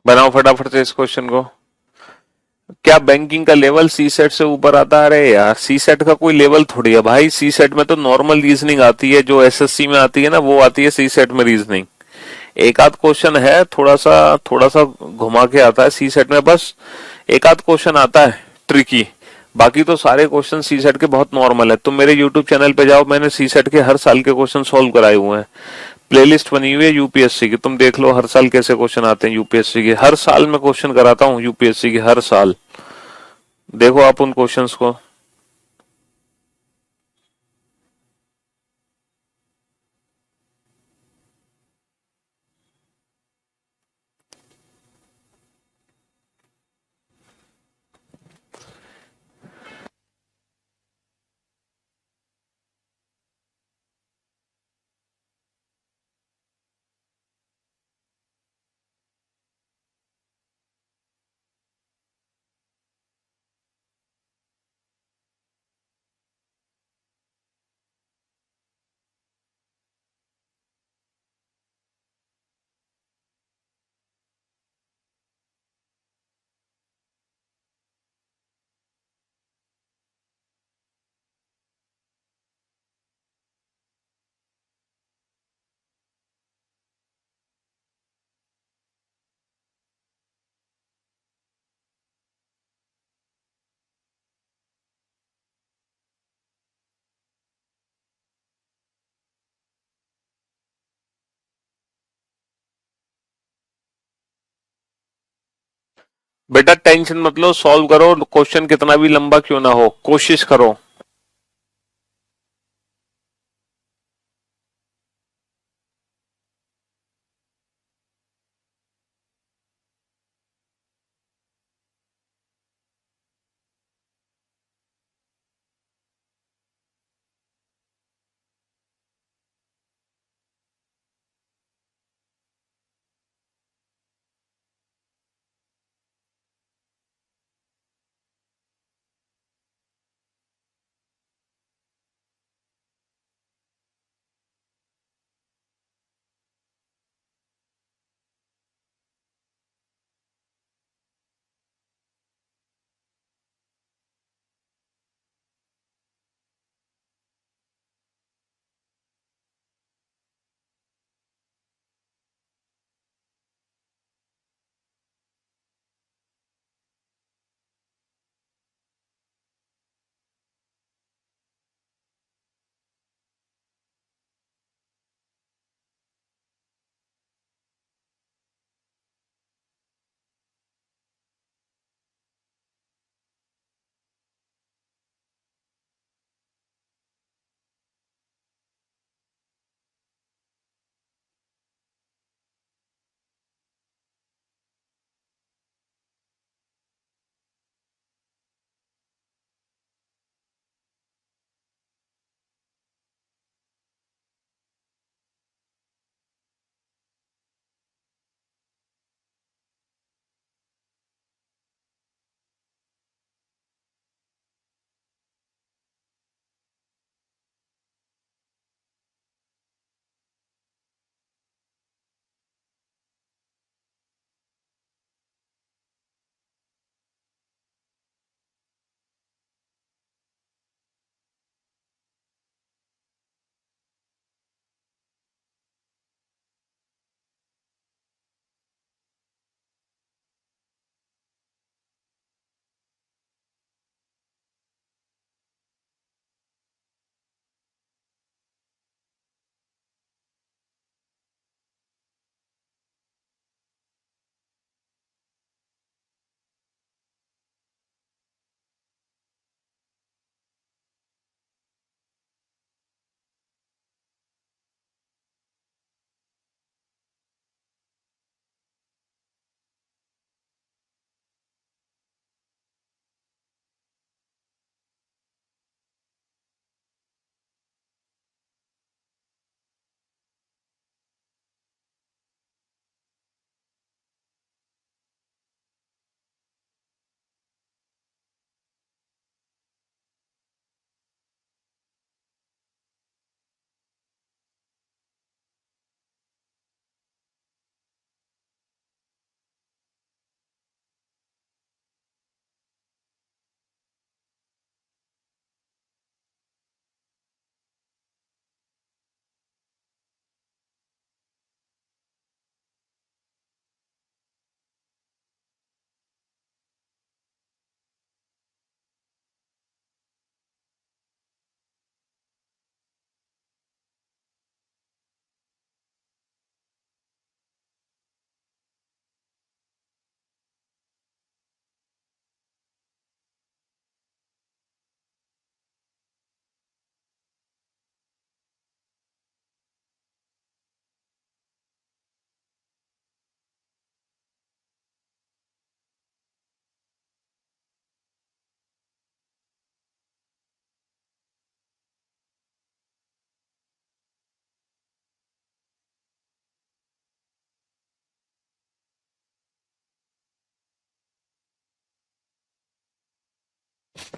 Speaker 1: बनाओ फटाफट से इस क्वेश्चन को। क्या बैंकिंग का लेवल सी सेट से ऊपर आता है? अरे यार, सी सेट का कोई लेवल थोड़ी है भाई। सी सेट में तो नॉर्मल रीजनिंग आती है, जो एसएससी में आती है ना, वो आती है सी सेट में रीजनिंग। एक आध क्वेश्चन है थोड़ा सा घुमा के आता है सी सेट में, बस एक आध क्वेश्चन आता है ट्रिकी। बाकी तो सारे क्वेश्चन सी सेट के बहुत नॉर्मल है। तुम मेरे यूट्यूब चैनल पे जाओ, मैंने सी सेट के हर साल के क्वेश्चन सॉल्व कराए हुए हैं। प्लेलिस्ट बनी हुई है यूपीएससी की, तुम देख लो हर साल कैसे क्वेश्चन आते हैं यूपीएससी के। हर साल मैं क्वेश्चन कराता हूँ यूपीएससी के, हर साल। देखो आप उन क्वेश्चंस को। बेटा टेंशन मत लो, सॉल्व करो, क्वेश्चन कितना भी लंबा क्यों ना हो, कोशिश करो।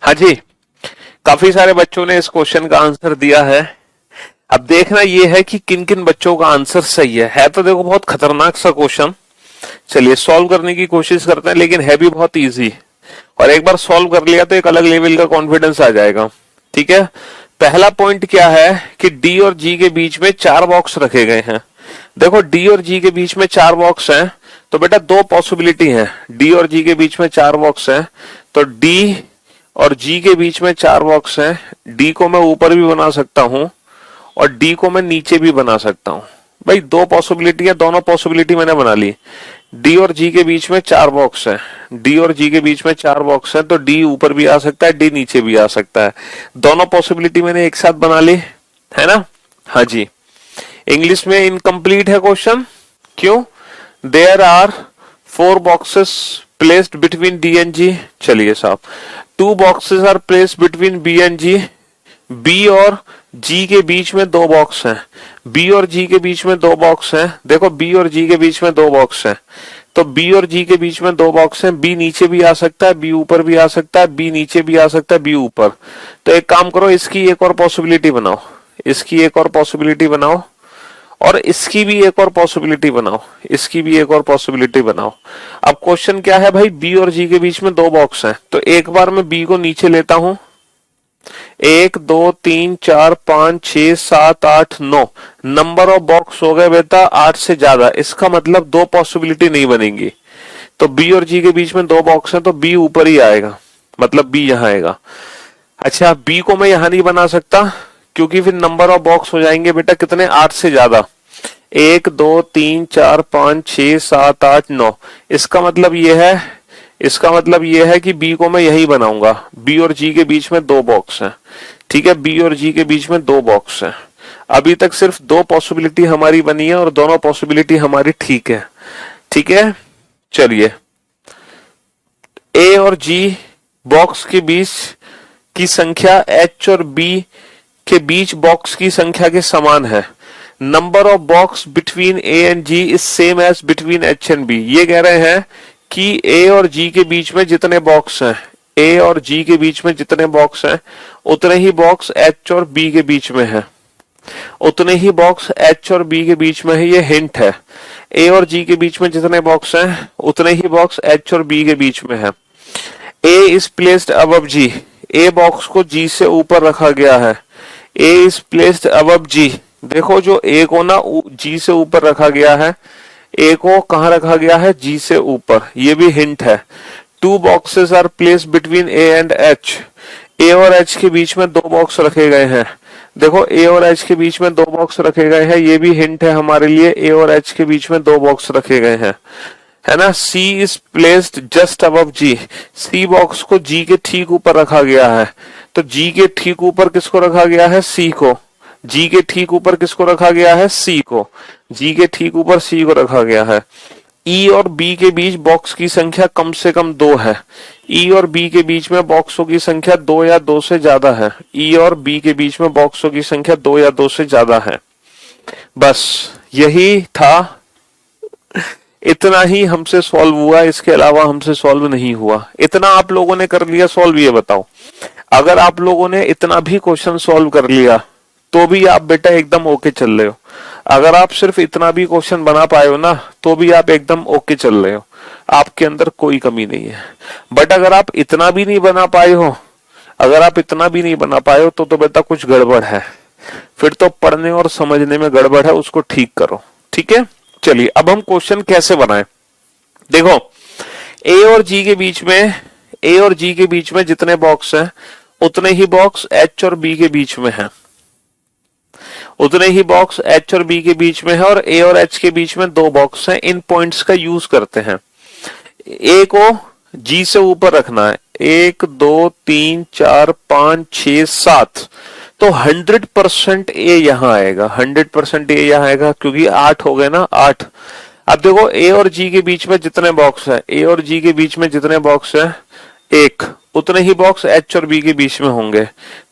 Speaker 1: हाँ जी, काफी सारे बच्चों ने इस क्वेश्चन का आंसर दिया है। अब देखना यह है कि किन किन बच्चों का आंसर सही है तो देखो बहुत खतरनाक सा क्वेश्चन। चलिए सॉल्व करने की कोशिश करते हैं, लेकिन है भी बहुत इजी, और एक बार सॉल्व कर लिया तो एक अलग लेवल का कॉन्फिडेंस आ जाएगा। ठीक है, पहला पॉइंट क्या है कि डी और जी के बीच में 4 बॉक्स रखे गए हैं। देखो डी और जी के बीच में 4 बॉक्स हैं, तो बेटा 2 पॉसिबिलिटी है। डी और जी के बीच में 4 बॉक्स हैं, तो डी और जी के बीच में 4 बॉक्स हैं। डी को मैं ऊपर भी बना सकता हूं और डी को मैं नीचे भी बना सकता हूं। भाई 2 पॉसिबिलिटी है, दोनों पॉसिबिलिटी मैंने बना ली। डी और जी के बीच में 4 बॉक्स है, डी और जी के बीच में 4 बॉक्स है, तो डी ऊपर भी आ सकता है, डी नीचे भी आ सकता है। दोनों पॉसिबिलिटी मैंने एक साथ बना ली है ना। हाँ जी, इंग्लिश में इनकम्प्लीट है क्वेश्चन, क्यों? There are 4 boxes placed between D and G. चलिए साहब, 2 boxes are placed between B and G, B और जी के बीच में 2 बॉक्स हैं, बी और जी के बीच में 2 बॉक्स हैं। देखो बी और जी के बीच में 2 बॉक्स हैं, तो बी और जी के बीच में 2 बॉक्स हैं, बी नीचे भी आ सकता है, बी ऊपर भी आ सकता है, बी नीचे भी आ सकता है, बी ऊपर। तो एक काम करो, इसकी एक और पॉसिबिलिटी बनाओ, इसकी एक और पॉसिबिलिटी बनाओ, और इसकी भी एक और पॉसिबिलिटी बनाओ, इसकी भी एक और पॉसिबिलिटी बनाओ। अब क्वेश्चन क्या है भाई, बी और जी के बीच में 2 बॉक्स हैं, तो एक बार मैं बी को नीचे लेता हूं, 1 2 3 4 5 6 7 8 9 नंबर ऑफ बॉक्स हो गए बेटा 8 से ज्यादा। इसका मतलब 2 पॉसिबिलिटी नहीं बनेगी, तो बी और जी के बीच में 2 बॉक्स हैं, तो बी ऊपर ही आएगा, मतलब बी यहां आएगा। अच्छा, बी को मैं यहां नहीं बना सकता, क्योंकि फिर नंबर ऑफ बॉक्स हो जाएंगे बेटा कितने, 8 से ज्यादा, 1 2 3 4 5 6 7 8 9। इसका मतलब यह है, इसका मतलब यह है कि बी को मैं यही बनाऊंगा, बी और जी के बीच में 2 बॉक्स हैं, ठीक है, बी और जी के बीच में 2 बॉक्स हैं। अभी तक सिर्फ 2 पॉसिबिलिटी हमारी बनी है और दोनों पॉसिबिलिटी हमारी ठीक है, ठीक है। चलिए, ए और जी बॉक्स के बीच की संख्या एच और बी के बीच बॉक्स की संख्या के समान है। Number of box between A and G is same as between H and B. ये कह रहे हैं कि ए और जी के बीच में जितने बॉक्स हैं, ए और जी के बीच में जितने बॉक्स हैं, उतने ही बॉक्स एच और बी के बीच में है, उतने ही बॉक्स एच और बी के बीच में है। ये हिंट है, ए और जी के बीच में जितने बॉक्स हैं, उतने ही बॉक्स एच और बी के बीच में है। A is placed above G, A box को जी से ऊपर रखा गया है, A is placed above G. देखो, जो ए को ना जी से ऊपर रखा गया है, ए को कहां रखा गया है, जी से ऊपर, ये भी हिंट है। 2 boxes are placed between A and H, A और एच के बीच में 2 बॉक्स रखे गए हैं। देखो, ए और एच के बीच में 2 बॉक्स रखे गए हैं, ये भी हिंट है हमारे लिए, ए और एच के बीच में 2 बॉक्स रखे गए हैं, है ना। C is placed just above G, C box को जी के ठीक ऊपर रखा गया है, तो जी के ठीक ऊपर किसको रखा गया है, सी को। जी के ठीक ऊपर किसको रखा गया है, सी को, जी के ठीक ऊपर सी को रखा गया है। ई और बी के बीच बॉक्स की संख्या कम से कम 2 है, ई और बी के बीच में बॉक्सों की संख्या 2 या 2 से ज्यादा है, ई और बी के बीच में बॉक्सों की संख्या 2 या 2 से ज्यादा है। बस यही था, इतना ही हमसे सॉल्व हुआ, इसके अलावा हमसे सॉल्व नहीं हुआ। इतना आप लोगों ने कर लिया सॉल्व, ये बताओ, अगर आप लोगों ने इतना भी क्वेश्चन सॉल्व कर लिया तो भी आप बेटा एकदम ओके चल रहे हो। अगर आप सिर्फ इतना भी क्वेश्चन बना पाए हो ना, तो भी आप एकदम ओके चल रहे हो, आपके अंदर कोई कमी नहीं है। बट अगर आप इतना भी नहीं बना पाए हो, अगर आप इतना भी नहीं बना पाए हो, तो बेटा कुछ गड़बड़ है, फिर तो पढ़ने और समझने में गड़बड़ है, उसको ठीक करो, ठीक है। चलिए, अब हम क्वेश्चन कैसे बनाएं। देखो, ए और जी के बीच में, ए और जी के बीच में जितने बॉक्स हैं, उतने ही बॉक्स एच और बी के बीच में है, उतने ही बॉक्स एच और बी के बीच में है, और ए और एच के बीच में 2 बॉक्स हैं। इन पॉइंट्स का यूज करते हैं, ए को जी से ऊपर रखना है, 1 2 3 4 5 6 7, तो 100% ए यहां आएगा, 100% ए यहां आएगा, क्योंकि 8 हो गए ना, 8। अब देखो, ए और जी के बीच में जितने बॉक्स है, ए और जी के बीच में जितने बॉक्स है, 1, उतने ही बॉक्स एच और बी के बीच में होंगे,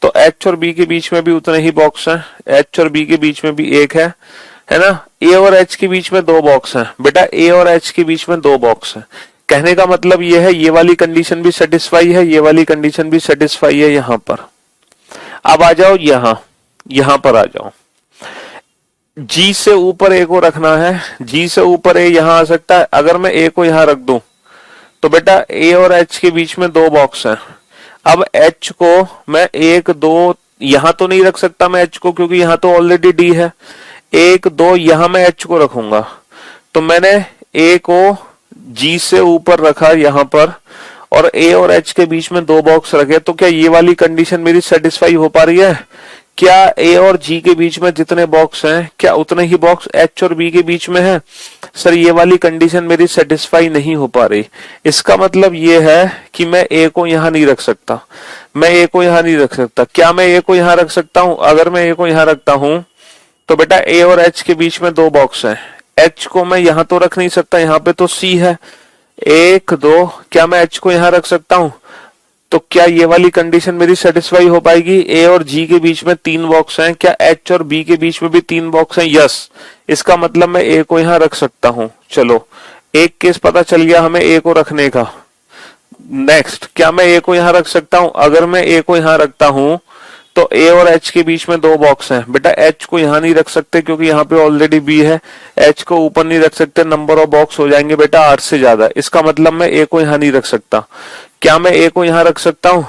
Speaker 1: तो एच और बी के बीच में भी उतने ही बॉक्स हैं, एच और बी के बीच में भी 1 है ना। ए और एच के बीच में 2 बॉक्स हैं बेटा, ए और एच के बीच में 2 बॉक्स हैं। कहने का मतलब ये है, ये वाली कंडीशन भी सेटिस्फाई है, ये वाली कंडीशन भी सेटिस्फाई है यहां पर। अब आ जाओ यहां पर आ जाओ, जी से ऊपर ए को रखना है, जी से ऊपर ए यहां आ सकता है। अगर मैं ए को यहां रख दूं, तो बेटा ए और एच के बीच में 2 बॉक्स हैं। अब एच को मैं 1 2 यहां तो नहीं रख सकता मैं एच को, क्योंकि यहां तो ऑलरेडी डी है। 1 2 यहां मैं एच को रखूंगा, तो मैंने ए को जी से ऊपर रखा यहां पर, और ए और एच के बीच में 2 बॉक्स रखे, तो क्या ये वाली कंडीशन मेरी सेटिस्फाई हो पा रही है? क्या ए और जी के बीच में जितने बॉक्स हैं क्या उतने ही बॉक्स एच और बी के बीच में हैं? सर ये वाली कंडीशन मेरी सेटिस्फाई नहीं हो पा रही। इसका मतलब ये है कि मैं ए को यहां नहीं रख सकता। मैं ए को यहां नहीं रख सकता। क्या मैं ए को यहां रख सकता हूं? अगर मैं ए को यहां रखता हूं तो बेटा ए और एच के बीच में दो बॉक्स हैं। एच को मैं यहां तो रख नहीं सकता, यहां पे तो सी है। एक दो, क्या मैं एच को यहां रख सकता हूं? तो क्या ये वाली कंडीशन मेरी सेटिस्फाई हो पाएगी? ए और जी के बीच में तीन बॉक्स हैं, क्या एच और बी के बीच में भी तीन बॉक्स हैं? यस। इसका मतलब मैं ए को यहां रख सकता हूं। चलो, एक केस पता चल गया हमें ए को रखने का। नेक्स्ट, क्या मैं ए को यहां रख सकता हूं? अगर मैं ए को यहां रखता हूं तो ए और एच के बीच में दो बॉक्स हैं। बेटा एच को यहां नहीं रख सकते क्योंकि यहां पे ऑलरेडी बी है। एच को ऊपर नहीं रख सकते, नंबर ऑफ बॉक्स हो जाएंगे बेटा 8 से ज्यादा। इसका मतलब मैं ए को यहां नहीं रख सकता। क्या मैं ए को यहां रख सकता हूं?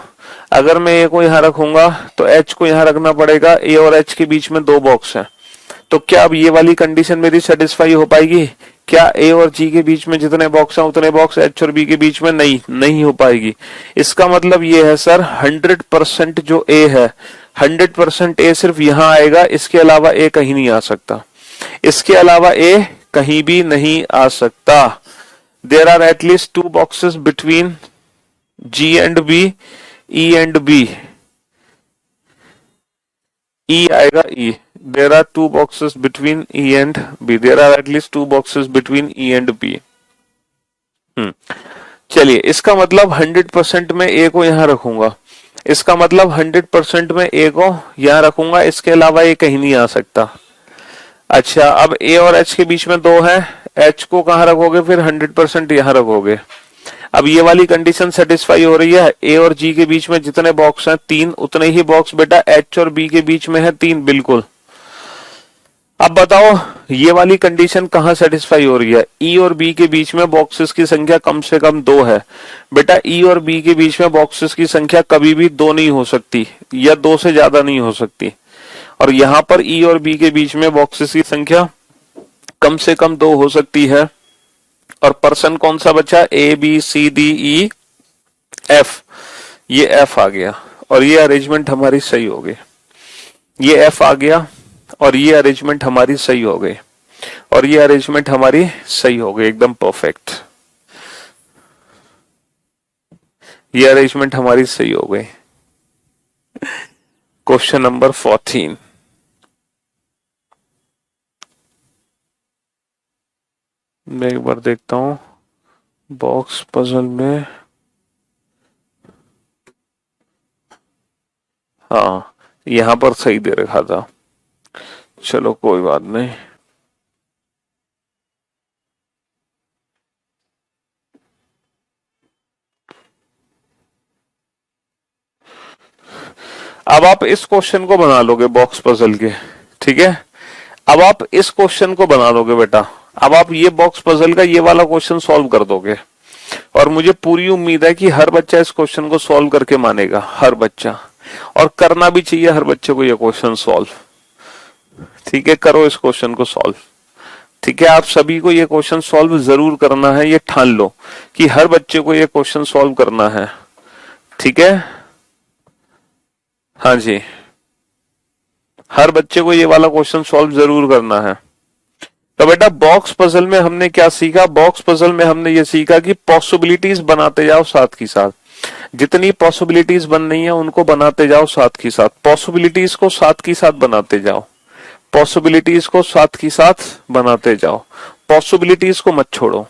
Speaker 1: अगर मैं ए को यहां रखूंगा तो एच को यहां रखना पड़ेगा। ए और एच के बीच में दो बॉक्स हैं। तो क्या अब ये वाली कंडीशन मेरी सेटिस्फाई हो पाएगी? क्या ए और जी के बीच में जितने बॉक्स हैं उतने बॉक्स एच और बी के बीच में? नहीं, नहीं हो पाएगी। इसका मतलब ये है सर 100% जो ए है, 100% ए सिर्फ यहां आएगा, इसके अलावा ए कहीं नहीं आ सकता। इसके अलावा ए कहीं भी नहीं आ सकता। There are at least two boxes between G and B, E and B. E आएगा E. There are two boxes between E and B. There are at least two boxes between E and B. हम्म, चलिए, इसका मतलब 100% में A को यहां रखूंगा। इसका मतलब 100% में A को यहां रखूंगा, इसके अलावा ये कहीं नहीं आ सकता। अच्छा, अब A और H के बीच में दो है। H को कहां रखोगे फिर? 100% यहां रखोगे। अब ये वाली कंडीशन सेटिस्फाई हो रही है। ए और जी के बीच में जितने बॉक्स हैं तीन, उतने ही बॉक्स बेटा एच और बी के बीच में है तीन, बिल्कुल। अब बताओ ये वाली कंडीशन कहां सेटिस्फाई हो रही है? ई और बी के बीच में बॉक्सेस की संख्या कम से कम दो है। बेटा ई और बी के बीच में बॉक्सेस की संख्या कभी भी दो नहीं हो सकती, या दो से ज्यादा नहीं हो सकती। और यहां पर ई और बी के बीच में बॉक्सेस की संख्या कम से कम दो हो सकती है। और पर्सन कौन सा बचा? A B C D E F. ये एफ आ गया और ये अरेंजमेंट हमारी सही हो गई। ये एफ आ गया और ये अरेंजमेंट हमारी सही हो गई। और ये अरेंजमेंट हमारी सही हो गई, एकदम परफेक्ट। ये अरेंजमेंट हमारी सही हो गई। Question number 14। मैं एक बार देखता हूं बॉक्स पजल में। हाँ, यहां पर सही दे रखा था। चलो कोई बात नहीं। अब आप इस क्वेश्चन को बना लोगे बॉक्स पजल के, ठीक है? अब आप इस क्वेश्चन को बना लोगे बेटा। अब आप ये बॉक्स पजल का ये वाला क्वेश्चन सॉल्व कर दोगे। और मुझे पूरी उम्मीद है कि हर बच्चा इस क्वेश्चन को सॉल्व करके मानेगा, हर बच्चा। और करना भी चाहिए हर बच्चे को ये क्वेश्चन सॉल्व। ठीक है, करो इस क्वेश्चन को सॉल्व। ठीक है, आप सभी को ये क्वेश्चन सॉल्व जरूर करना है, ये ठान लो कि हर बच्चे को ये क्वेश्चन सॉल्व करना है। ठीक है, हाँ जी, हर बच्चे को ये वाला क्वेश्चन सॉल्व जरूर करना है। तो बेटा बॉक्स पजल में हमने क्या सीखा? बॉक्स पजल में हमने ये सीखा कि पॉसिबिलिटीज बनाते जाओ साथ की साथ। जितनी पॉसिबिलिटीज बन रही है उनको बनाते जाओ साथ की साथ। पॉसिबिलिटीज को साथ की साथ बनाते जाओ। पॉसिबिलिटीज को साथ की साथ बनाते जाओ। पॉसिबिलिटीज को मत छोड़ो।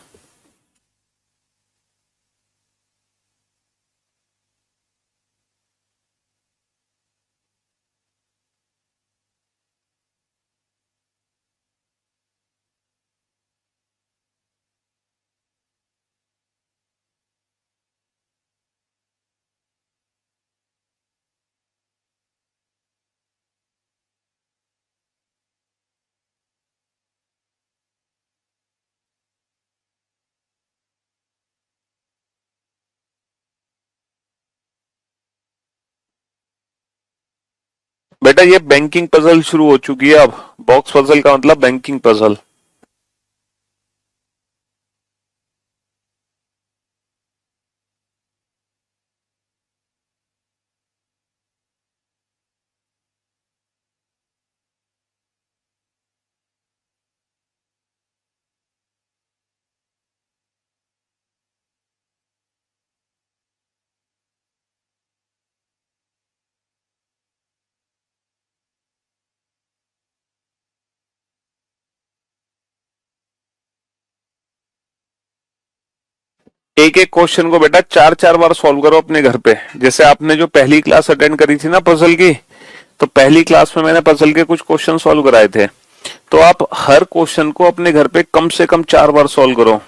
Speaker 1: बेटा ये बैंकिंग पजल शुरू हो चुकी है। अब बॉक्स पजल का मतलब बैंकिंग पजल। एक एक क्वेश्चन को बेटा 4-4 बार सॉल्व करो अपने घर पे। जैसे आपने जो पहली क्लास अटेंड करी थी ना पजल की, तो पहली क्लास में मैंने पजल के कुछ क्वेश्चन सॉल्व कराए थे, तो आप हर क्वेश्चन को अपने घर पे कम से कम 4 बार सॉल्व करो।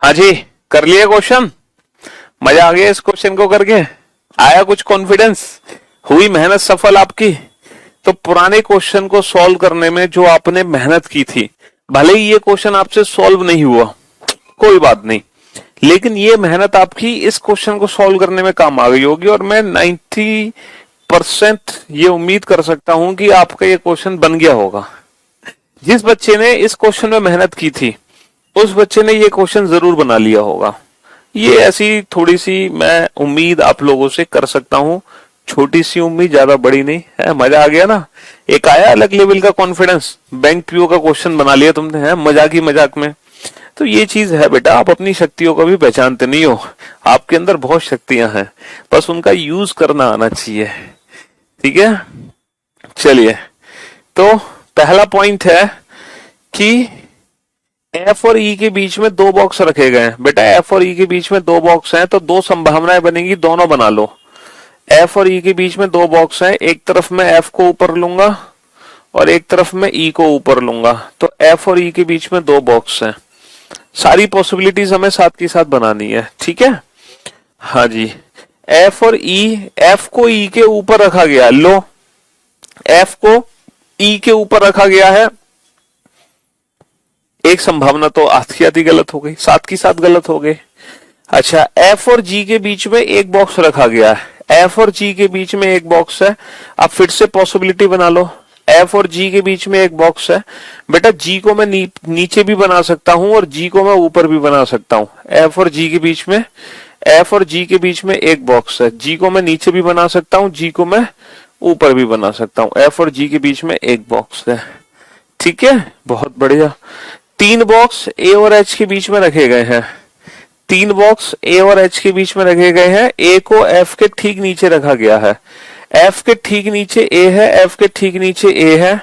Speaker 1: हाँ जी, कर लिए क्वेश्चन? मजा आ गया इस क्वेश्चन को करके? आया कुछ कॉन्फिडेंस? हुई मेहनत सफल आपकी? तो पुराने क्वेश्चन को सॉल्व करने में जो आपने मेहनत की थी, भले ही ये क्वेश्चन आपसे सॉल्व नहीं हुआ, कोई बात नहीं, लेकिन ये मेहनत आपकी इस क्वेश्चन को सॉल्व करने में काम आ गई होगी, और मैं 90% ये उम्मीद कर सकता हूं कि आपका ये क्वेश्चन बन गया होगा। जिस बच्चे ने इस क्वेश्चन में मेहनत की थी, उस बच्चे ने ये क्वेश्चन जरूर बना लिया होगा। ये ऐसी थोड़ी सी मैं उम्मीद आप लोगों से कर सकता हूं, छोटी सी उम्मीद, ज्यादा बड़ी नहीं है। मजा आ गया ना? एक आया अलग लेवल का कॉन्फिडेंस, बैंक पीओ का क्वेश्चन बना लिया तुमने, है मजाक ही मजाक में। तो ये चीज है बेटा, आप अपनी शक्तियों को भी पहचानते नहीं हो। आपके अंदर बहुत शक्तियां हैं, बस उनका यूज करना आना चाहिए। ठीक है, चलिए, तो पहला पॉइंट है कि एफ और ई के बीच में दो बॉक्स रखे गए हैं। बेटा एफ और ई के बीच में दो बॉक्स हैं, तो दो संभावनाएं बनेंगी, दोनों बना लो। एफ और ई के बीच में दो बॉक्स हैं, एक तरफ मैं एफ को ऊपर लूंगा और एक तरफ मैं ई को ऊपर लूंगा, तो एफ और ई के बीच में दो बॉक्स हैं। सारी पॉसिबिलिटीज हमें साथ की साथ बनानी है, ठीक है? हाँ जी, एफ और ई, एफ को ई के ऊपर रखा गया, लो एफ को ई के ऊपर रखा गया है। एक संभावना तो आधी आधी गलत हो गई, साथ की साथ गलत हो गई। अच्छा, एफ और जी के बीच में एक बॉक्स रखा गया है, एफ और जी के बीच में एक बॉक्स है। अब फिर से पॉसिबिलिटी बना लो, एफ और जी के बीच में एक बॉक्स है। बेटा जी को मैं नीचे भी बना सकता हूं और जी को मैं ऊपर भी बना सकता हूं। एफ और जी के बीच में, एफ और जी के बीच में एक बॉक्स है। जी को मैं नीचे भी बना सकता हूं, जी को मैं ऊपर भी बना सकता हूं। एफ और जी के बीच में एक बॉक्स है। ठीक है, बहुत बढ़िया। तीन बॉक्स ए और एच के बीच में रखे गए हैं। तीन बॉक्स ए और एच के बीच में रखे गए हैं। ए को एफ के ठीक नीचे रखा गया है। एफ के ठीक नीचे ए है, एफ के ठीक नीचे ए है,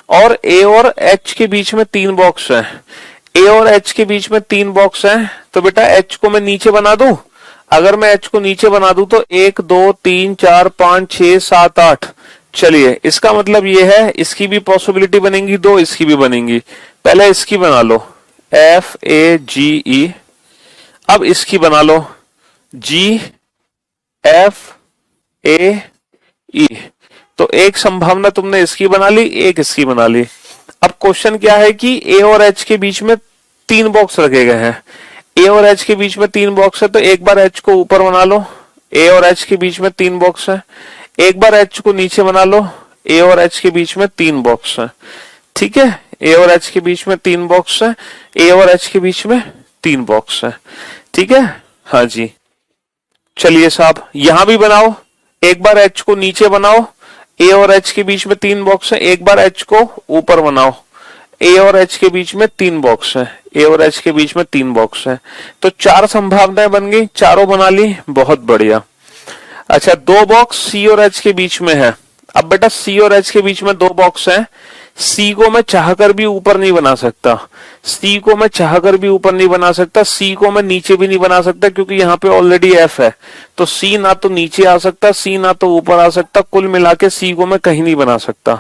Speaker 1: और ए और एच के बीच में तीन बॉक्स है। ए और एच के बीच में तीन बॉक्स है, तो बेटा एच को मैं नीचे बना दूं। अगर मैं एच को नीचे बना दूं तो 1 2 3 4 5 6 7 8। चलिए, इसका मतलब ये है, इसकी भी पॉसिबिलिटी बनेंगी दो, इसकी भी बनेंगी। पहले इसकी बना लो, एफ ए जी ई। अब इसकी बना लो, जी एफ ए ई। तो एक संभावना तुमने इसकी बना ली, एक इसकी बना ली। अब क्वेश्चन क्या है कि ए और एच के बीच में तीन बॉक्स रखे गए हैं। ए और एच के बीच में तीन बॉक्स है, तो एक बार एच को ऊपर बना लो। ए और एच के बीच में तीन बॉक्स है। एक बार एच को नीचे बना लो। ए और एच के बीच में तीन बॉक्स है। ठीक है, ए और एच के बीच में तीन बॉक्स है। ए और एच के बीच में तीन बॉक्स है। ठीक है, हाँ जी। चलिए साहब, यहां भी बनाओ। एक बार एच को नीचे बनाओ। ए और एच के बीच में तीन बॉक्स है। एक बार एच को ऊपर बनाओ। ए और एच के बीच में तीन बॉक्स है। ए और एच के बीच में तीन बॉक्स है। तो चार संभावनाएं बन गई, चारों बना ली, बहुत बढ़िया। अच्छा, दो बॉक्स सी और एच के बीच में है। अब बेटा सी और एच के बीच में दो बॉक्स है। सी को मैं चाहकर भी ऊपर नहीं बना सकता। सी को मैं चाहकर भी ऊपर नहीं बना सकता। सी को मैं नीचे भी नहीं बना सकता, क्योंकि यहाँ पे ऑलरेडी एफ है। तो सी ना तो नीचे आ सकता, सी ना तो ऊपर आ सकता। कुल मिला के सी को मैं कहीं नहीं बना सकता।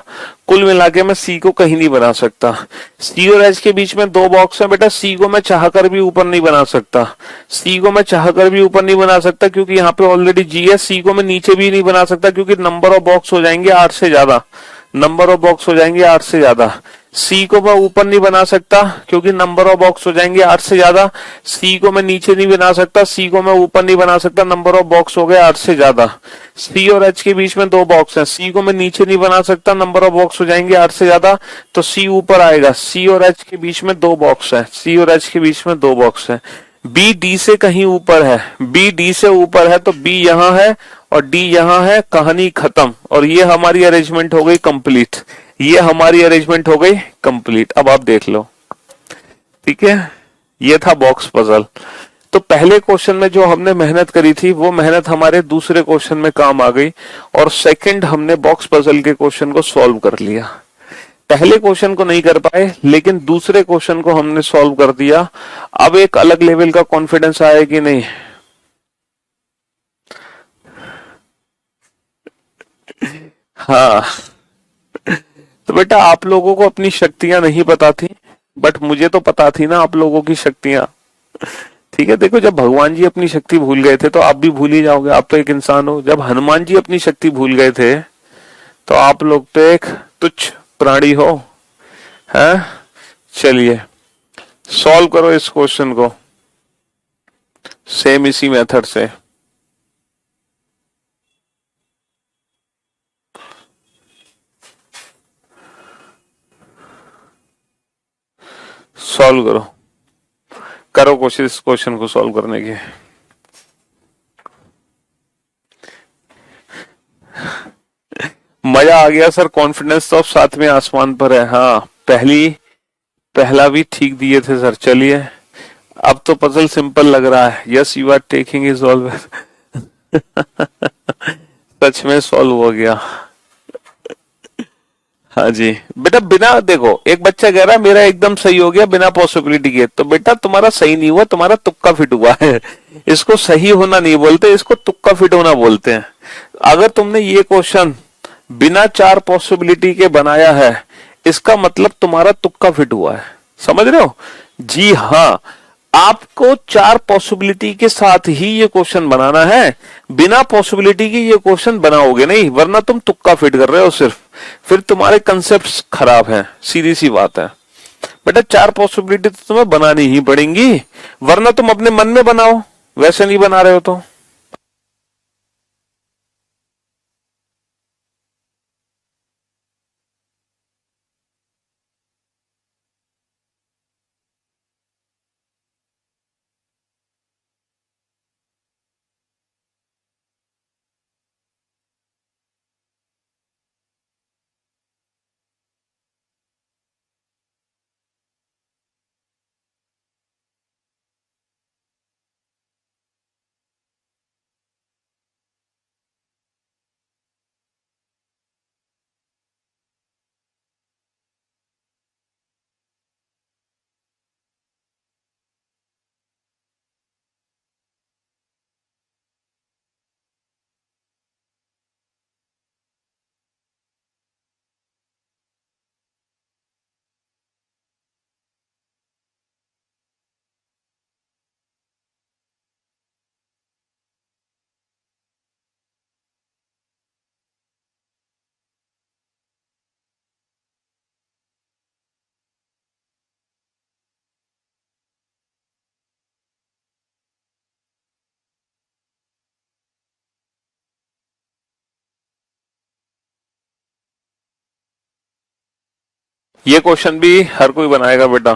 Speaker 1: कुल मिला के मैं सी को कहीं नहीं बना सकता। सी और एच के बीच में दो बॉक्स है। बेटा सी को मैं चाहकर भी ऊपर नहीं बना सकता। सी को मैं चाहकर भी ऊपर नहीं बना सकता, क्योंकि यहाँ पे ऑलरेडी जी है। सी को मैं नीचे भी नहीं बना सकता, क्योंकि नंबर ऑफ बॉक्स हो जाएंगे 8 से ज्यादा। नंबर ऑफ बॉक्स हो जाएंगे 8 से ज्यादा। सी को मैं ऊपर नहीं बना सकता, क्योंकि नंबर ऑफ बॉक्स हो जाएंगे 8 से ज्यादा। सी को मैं नीचे नहीं बना सकता, सी को मैं ऊपर नहीं बना सकता, नंबर ऑफ बॉक्स हो गए 8 से ज्यादा। सी और एच के बीच में दो बॉक्स हैं। सी को मैं नीचे नहीं बना सकता, नंबर ऑफ बॉक्स हो जाएंगे 8 से ज्यादा, तो सी ऊपर आएगा। सी और एच के बीच में दो बॉक्स है। सी और एच के बीच में दो बॉक्स है। बी डी से कहीं ऊपर है। बी डी से ऊपर है, तो बी यहां है और डी यहां है। कहानी खत्म। और ये हमारी अरेंजमेंट हो गई कंप्लीट। ये हमारी अरेंजमेंट हो गई कंप्लीट। अब आप देख लो, ठीक है। ये था बॉक्स पजल। तो पहले क्वेश्चन में जो हमने मेहनत करी थी, वो मेहनत हमारे दूसरे क्वेश्चन में काम आ गई, और सेकंड हमने बॉक्स पजल के क्वेश्चन को सॉल्व कर लिया। पहले क्वेश्चन को नहीं कर पाए, लेकिन दूसरे क्वेश्चन को हमने सॉल्व कर दिया। अब एक अलग लेवल का कॉन्फिडेंस आया कि नहीं? हाँ। तो बेटा, आप लोगों को अपनी शक्तियां नहीं पता थी, बट मुझे तो पता थी ना आप लोगों की शक्तियां। ठीक है, देखो, जब भगवान जी अपनी शक्ति भूल गए थे, तो आप भी भूल ही जाओगे। आप तो एक इंसान हो। जब हनुमान जी अपनी शक्ति भूल गए थे, तो आप लोग तो एक तुच्छ प्राणी हो। हैं? चलिए, सॉल्व करो इस क्वेश्चन को सेम इसी मेथड से। सॉल्व करो, करो कोशिश इस क्वेश्चन को सॉल्व करने की। मजा आ गया सर। कॉन्फिडेंस तो अब साथ में आसमान पर है। हाँ, पहला भी ठीक दिए थे सर। चलिए, अब तो पजल सिंपल लग रहा है। Yes, you are taking is always. सच में सॉल्व हो गया। हाँ जी बेटा, बिना, देखो, एक बच्चा कह रहा है मेरा एकदम सही हो गया बिना पॉसिबिलिटी के। तो बेटा, तुम्हारा सही नहीं हुआ, तुम्हारा तुक्का फिट हुआ है। इसको सही होना नहीं बोलते, इसको तुक्का फिट होना बोलते हैं। अगर तुमने ये क्वेश्चन बिना चार पॉसिबिलिटी के बनाया है, इसका मतलब तुम्हारा तुक्का फिट हुआ है। समझ रहे हो? जी हाँ, आपको चार पॉसिबिलिटी के साथ ही ये क्वेश्चन बनाना है। बिना पॉसिबिलिटी के ये क्वेश्चन बनाओगे नहीं, वरना तुम तुक्का फिट कर रहे हो सिर्फ। फिर तुम्हारे कंसेप्ट्स खराब हैं, सीधी सी बात है। बेटा, चार पॉसिबिलिटी तो तुम्हें बनानी ही पड़ेंगी, वरना तुम अपने मन में बनाओ। वैसे नहीं बना रहे हो तो। ये क्वेश्चन भी हर कोई बनाएगा बेटा।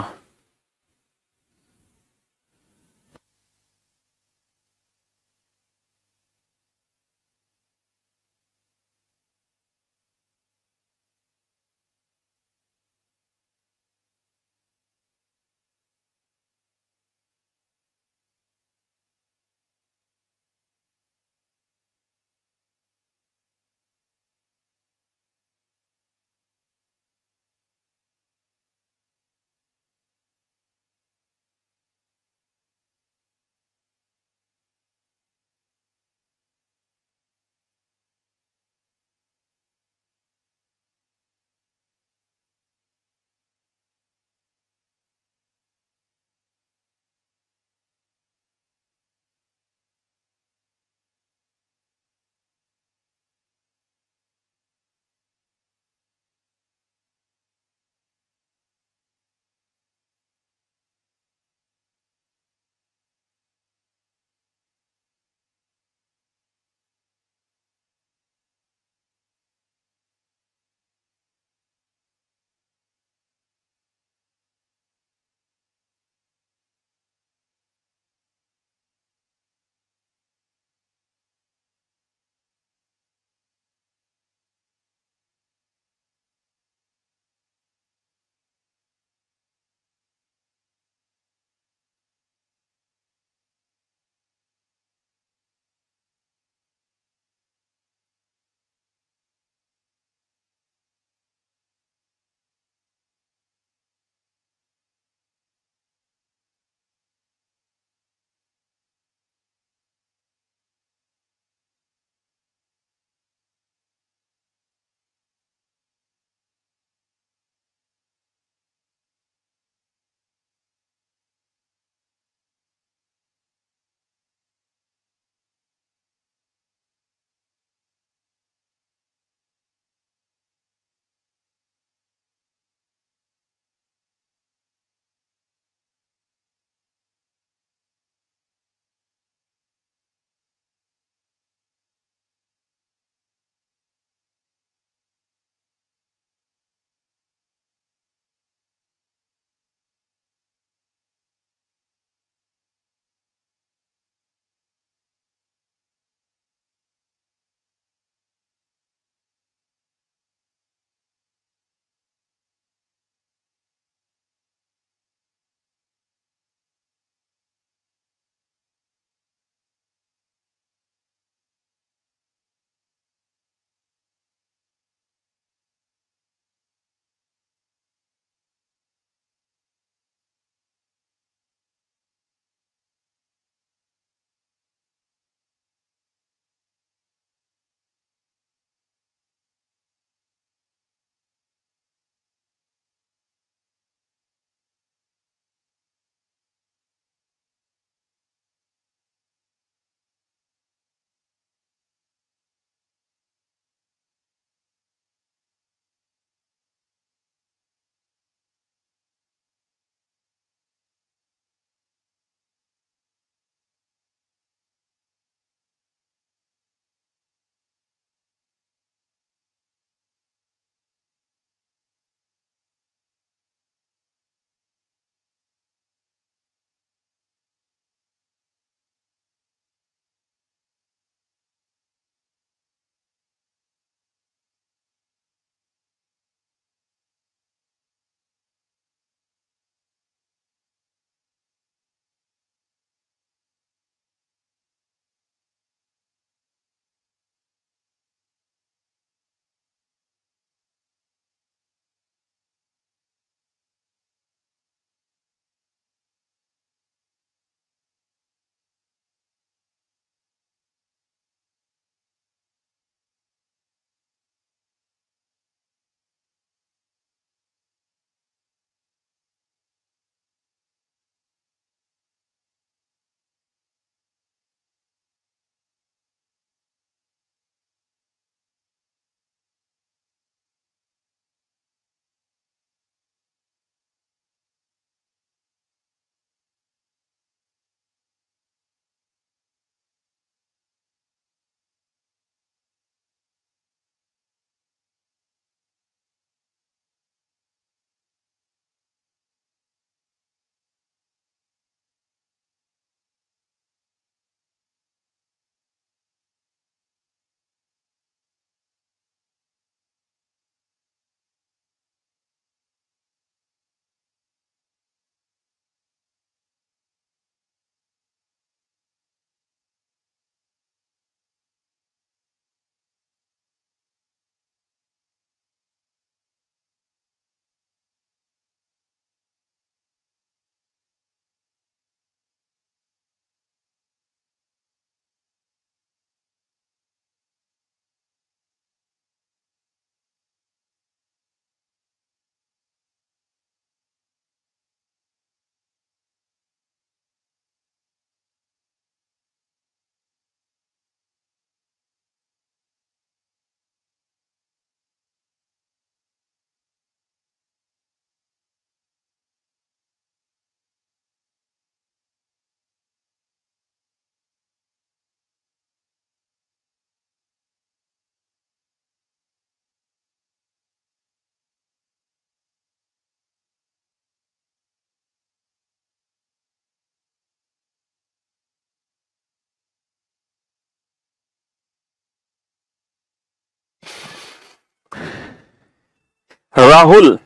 Speaker 1: राहुल,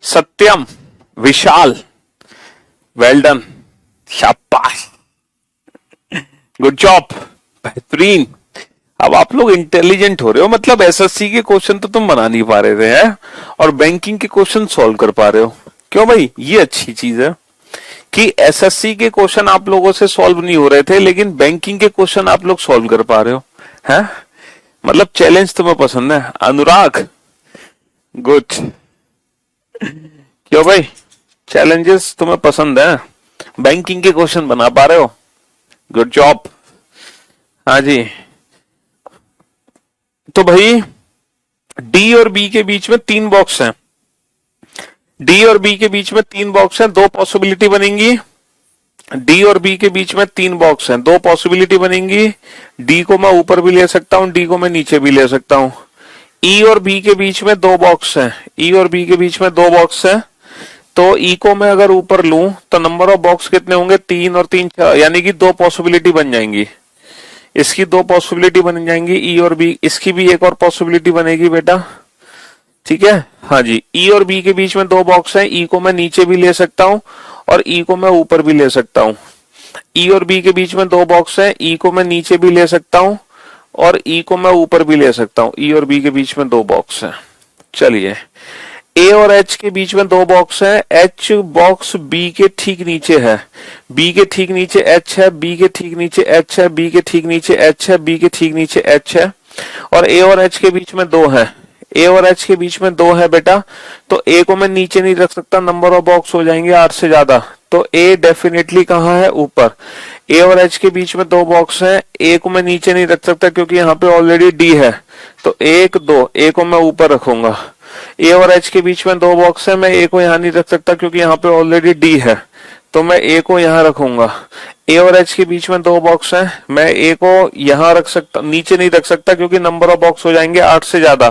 Speaker 1: सत्यम, विशाल, वेल डन, शाबाश, गुड जॉब, बेहतरीन। अब आप लोग इंटेलिजेंट हो रहे हो, मतलब एसएससी के क्वेश्चन तो तुम बना नहीं पा रहे थे हैं, और बैंकिंग के क्वेश्चन सॉल्व कर पा रहे हो। क्यों भाई, ये अच्छी चीज है कि एसएससी के क्वेश्चन आप लोगों से सॉल्व नहीं हो रहे थे, लेकिन बैंकिंग के क्वेश्चन आप लोग सॉल्व कर पा रहे हो, हैं? मतलब चैलेंज तुम्हें पसंद है। अनुराग, गुड। क्यों भाई, चैलेंजेस तुम्हें पसंद है, बैंकिंग के क्वेश्चन बना पा रहे हो, गुड जॉब। हाँ जी, तो भाई डी और बी के बीच में 3 बॉक्स हैं, डी और बी के बीच में 3 बॉक्स हैं, 2 पॉसिबिलिटी बनेंगी। डी और बी के बीच में 3 बॉक्स हैं, 2 पॉसिबिलिटी बनेंगी। डी को मैं ऊपर भी ले सकता हूं, डी को मैं नीचे भी ले सकता हूं। ई और बी के बीच में 2 बॉक्स हैं, ई और बी के बीच में 2 बॉक्स हैं। तो ई को मैं अगर ऊपर लूं तो नंबर ऑफ बॉक्स कितने होंगे, 3 और 3 6, यानी कि 2 पॉसिबिलिटी बन जाएंगी। इसकी 2 पॉसिबिलिटी बन जाएंगी, ई और बी। इसकी भी एक और पॉसिबिलिटी बनेगी बेटा, ठीक है। हाँ जी, ई और बी के बीच में 2 बॉक्स हैं, ई को मैं नीचे भी ले सकता हूं और ई को मैं ऊपर भी ले सकता हूं। ई और बी के बीच में 2 बॉक्स हैं, ई को मैं नीचे भी ले सकता हूं और ई को मैं ऊपर भी ले सकता हूं। ई और बी के बीच में 2 बॉक्स हैं। चलिए, ए और एच के बीच में 2 बॉक्स हैं, एच बॉक्स बी के ठीक नीचे है, बी के ठीक नीचे एच है, बी के ठीक नीचे एच है, बी के ठीक नीचे एच है, बी के ठीक नीचे एच है, और ए और एच के बीच में 2 है, ए और एच के बीच में 2 है बेटा। तो ए को मैं नीचे नहीं रख सकता, नंबर ऑफ बॉक्स हो जाएंगे 8 से ज्यादा। तो ए डेफिनेटली कहाँ है, ऊपर। ए और एच के बीच में 2 बॉक्स हैं, ए को मैं नीचे नहीं रख सकता क्योंकि यहाँ पे ऑलरेडी डी है, तो 1 2, ए को मैं ऊपर रखूंगा। ए और एच के बीच में 2 बॉक्स है, मैं ए को यहाँ नहीं रख सकता क्योंकि यहाँ पे ऑलरेडी डी है, तो मैं ए को यहाँ रखूंगा। ए और एच के बीच में 2 बॉक्स हैं, मैं ए को यहाँ रख सकता, नीचे नहीं रख सकता क्योंकि नंबर ऑफ बॉक्स हो जाएंगे 8 से ज्यादा,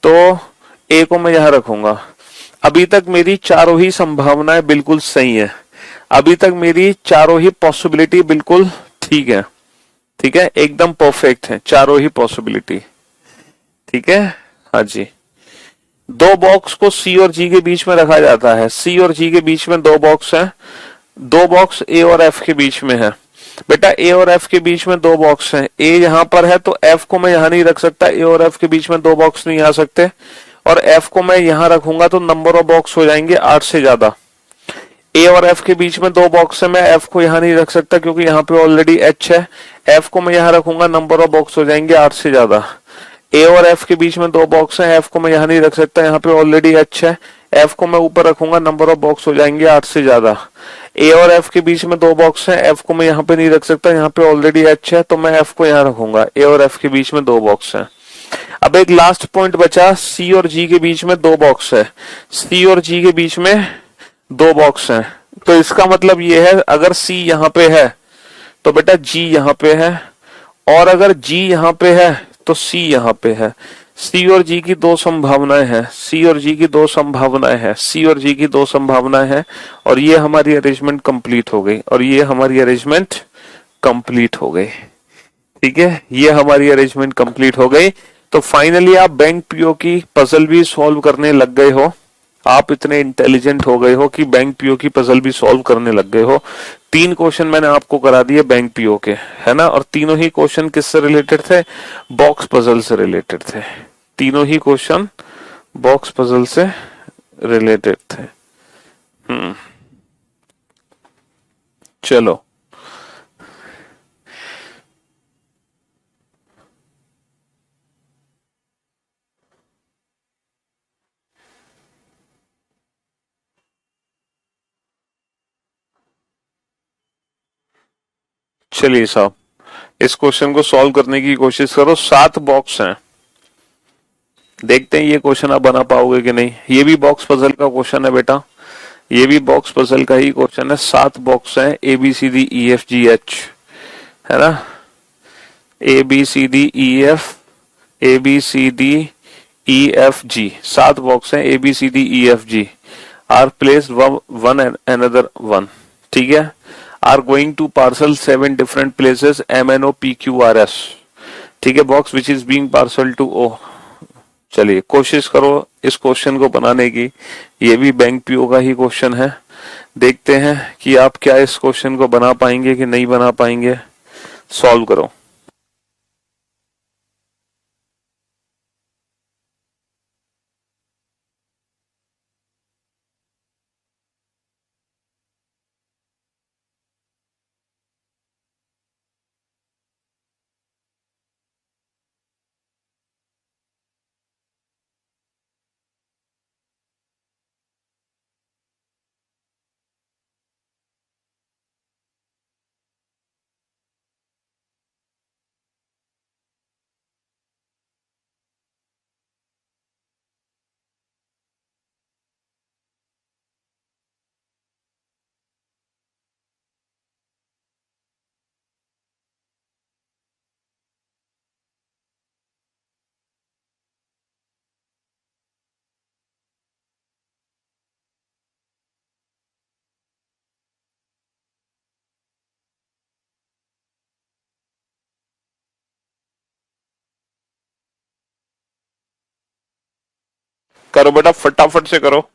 Speaker 1: तो ए को मैं यहाँ रखूंगा। अभी तक मेरी चारों ही संभावनाएं बिल्कुल सही है, अभी तक मेरी चारों ही पॉसिबिलिटी बिल्कुल ठीक है, ठीक है, एकदम परफेक्ट है चारों ही पॉसिबिलिटी, ठीक है। हाँ जी, 2 बॉक्स को सी और जी के बीच में रखा जाता है, सी और जी के बीच में 2 बॉक्स हैं, 2 बॉक्स ए और एफ के बीच में है। बेटा ए और एफ के बीच में 2 बॉक्स हैं, ए यहां पर है तो एफ को मैं यहां नहीं रख सकता, ए और एफ के बीच में 2 बॉक्स नहीं आ सकते, और एफ को मैं यहां रखूंगा तो नंबर ऑफ बॉक्स हो जाएंगे 8 से ज्यादा। ए और एफ के बीच में 2 बॉक्स है, मैं एफ को यहां नहीं रख सकता क्योंकि यहाँ पे ऑलरेडी एच है, एफ को मैं यहां रखूंगा, नंबर ऑफ बॉक्स हो जाएंगे 8 से ज्यादा। ए और एफ के बीच में 2 बॉक्स हैं, एफ को मैं यहां नहीं रख सकता, यहाँ पे ऑलरेडी एच है, एफ को मैं ऊपर रखूंगा, नंबर ऑफ बॉक्स हो जाएंगे 8 से ज्यादा। ए और एफ के बीच में 2 बॉक्स हैं, एफ को मैं यहाँ पे नहीं रख सकता, यहाँ पे ऑलरेडी एच है, तो मैं एफ को यहाँ रखूंगा। ए और एफ के बीच में 2 बॉक्स हैं। अब एक लास्ट पॉइंट बचा, सी और जी के बीच में 2 बॉक्स है, सी और जी के बीच में 2 बॉक्स हैं। तो इसका मतलब ये है, अगर सी यहाँ पे है तो बेटा जी यहाँ पे है, और अगर जी यहाँ पे है तो सी यहाँ पे है। सी और जी की 2 संभावनाएं हैं, सी और जी की 2 संभावनाएं हैं, सी और जी की 2 संभावनाएं हैं, और ये हमारी अरेंजमेंट कंप्लीट हो गई, और ये हमारी अरेंजमेंट कंप्लीट हो गई, ठीक है, ये हमारी अरेंजमेंट कंप्लीट हो गई। तो फाइनली आप बैंक पीओ की पजल भी सॉल्व करने लग गए हो, आप इतने इंटेलिजेंट हो गए हो कि बैंक पीओ की पजल भी सॉल्व करने लग गए हो। 3 क्वेश्चन मैंने आपको करा दिए बैंक पीओ के, है ना, और तीनों ही क्वेश्चन किससे रिलेटेड थे, बॉक्स पजल से रिलेटेड थे, तीनों ही क्वेश्चन बॉक्स पजल से रिलेटेड थे। चलो, चलिए साहब, इस क्वेश्चन को सॉल्व करने की कोशिश करो। 7 बॉक्स हैं, देखते हैं ये क्वेश्चन आप बना पाओगे कि नहीं। ये भी बॉक्स पजल का क्वेश्चन है बेटा, ये भी बॉक्स पजल का ही क्वेश्चन है। 7 बॉक्स हैं, A B C D E F G H, है ना, A B C D E F, A B C D E F G, 7 box हैं, A B C D E F G are placed one another one, ठीक है, are going to parcel 7 different places M N O P Q R S, ठीक है, box which is being parcel to O, चलिए कोशिश करो इस question को बनाने की। ये भी बैंक पीओ का ही क्वेश्चन है। देखते हैं कि आप क्या इस क्वेश्चन को बना पाएंगे कि नहीं बना पाएंगे। सॉल्व करो। करो बेटा फटाफट से करो।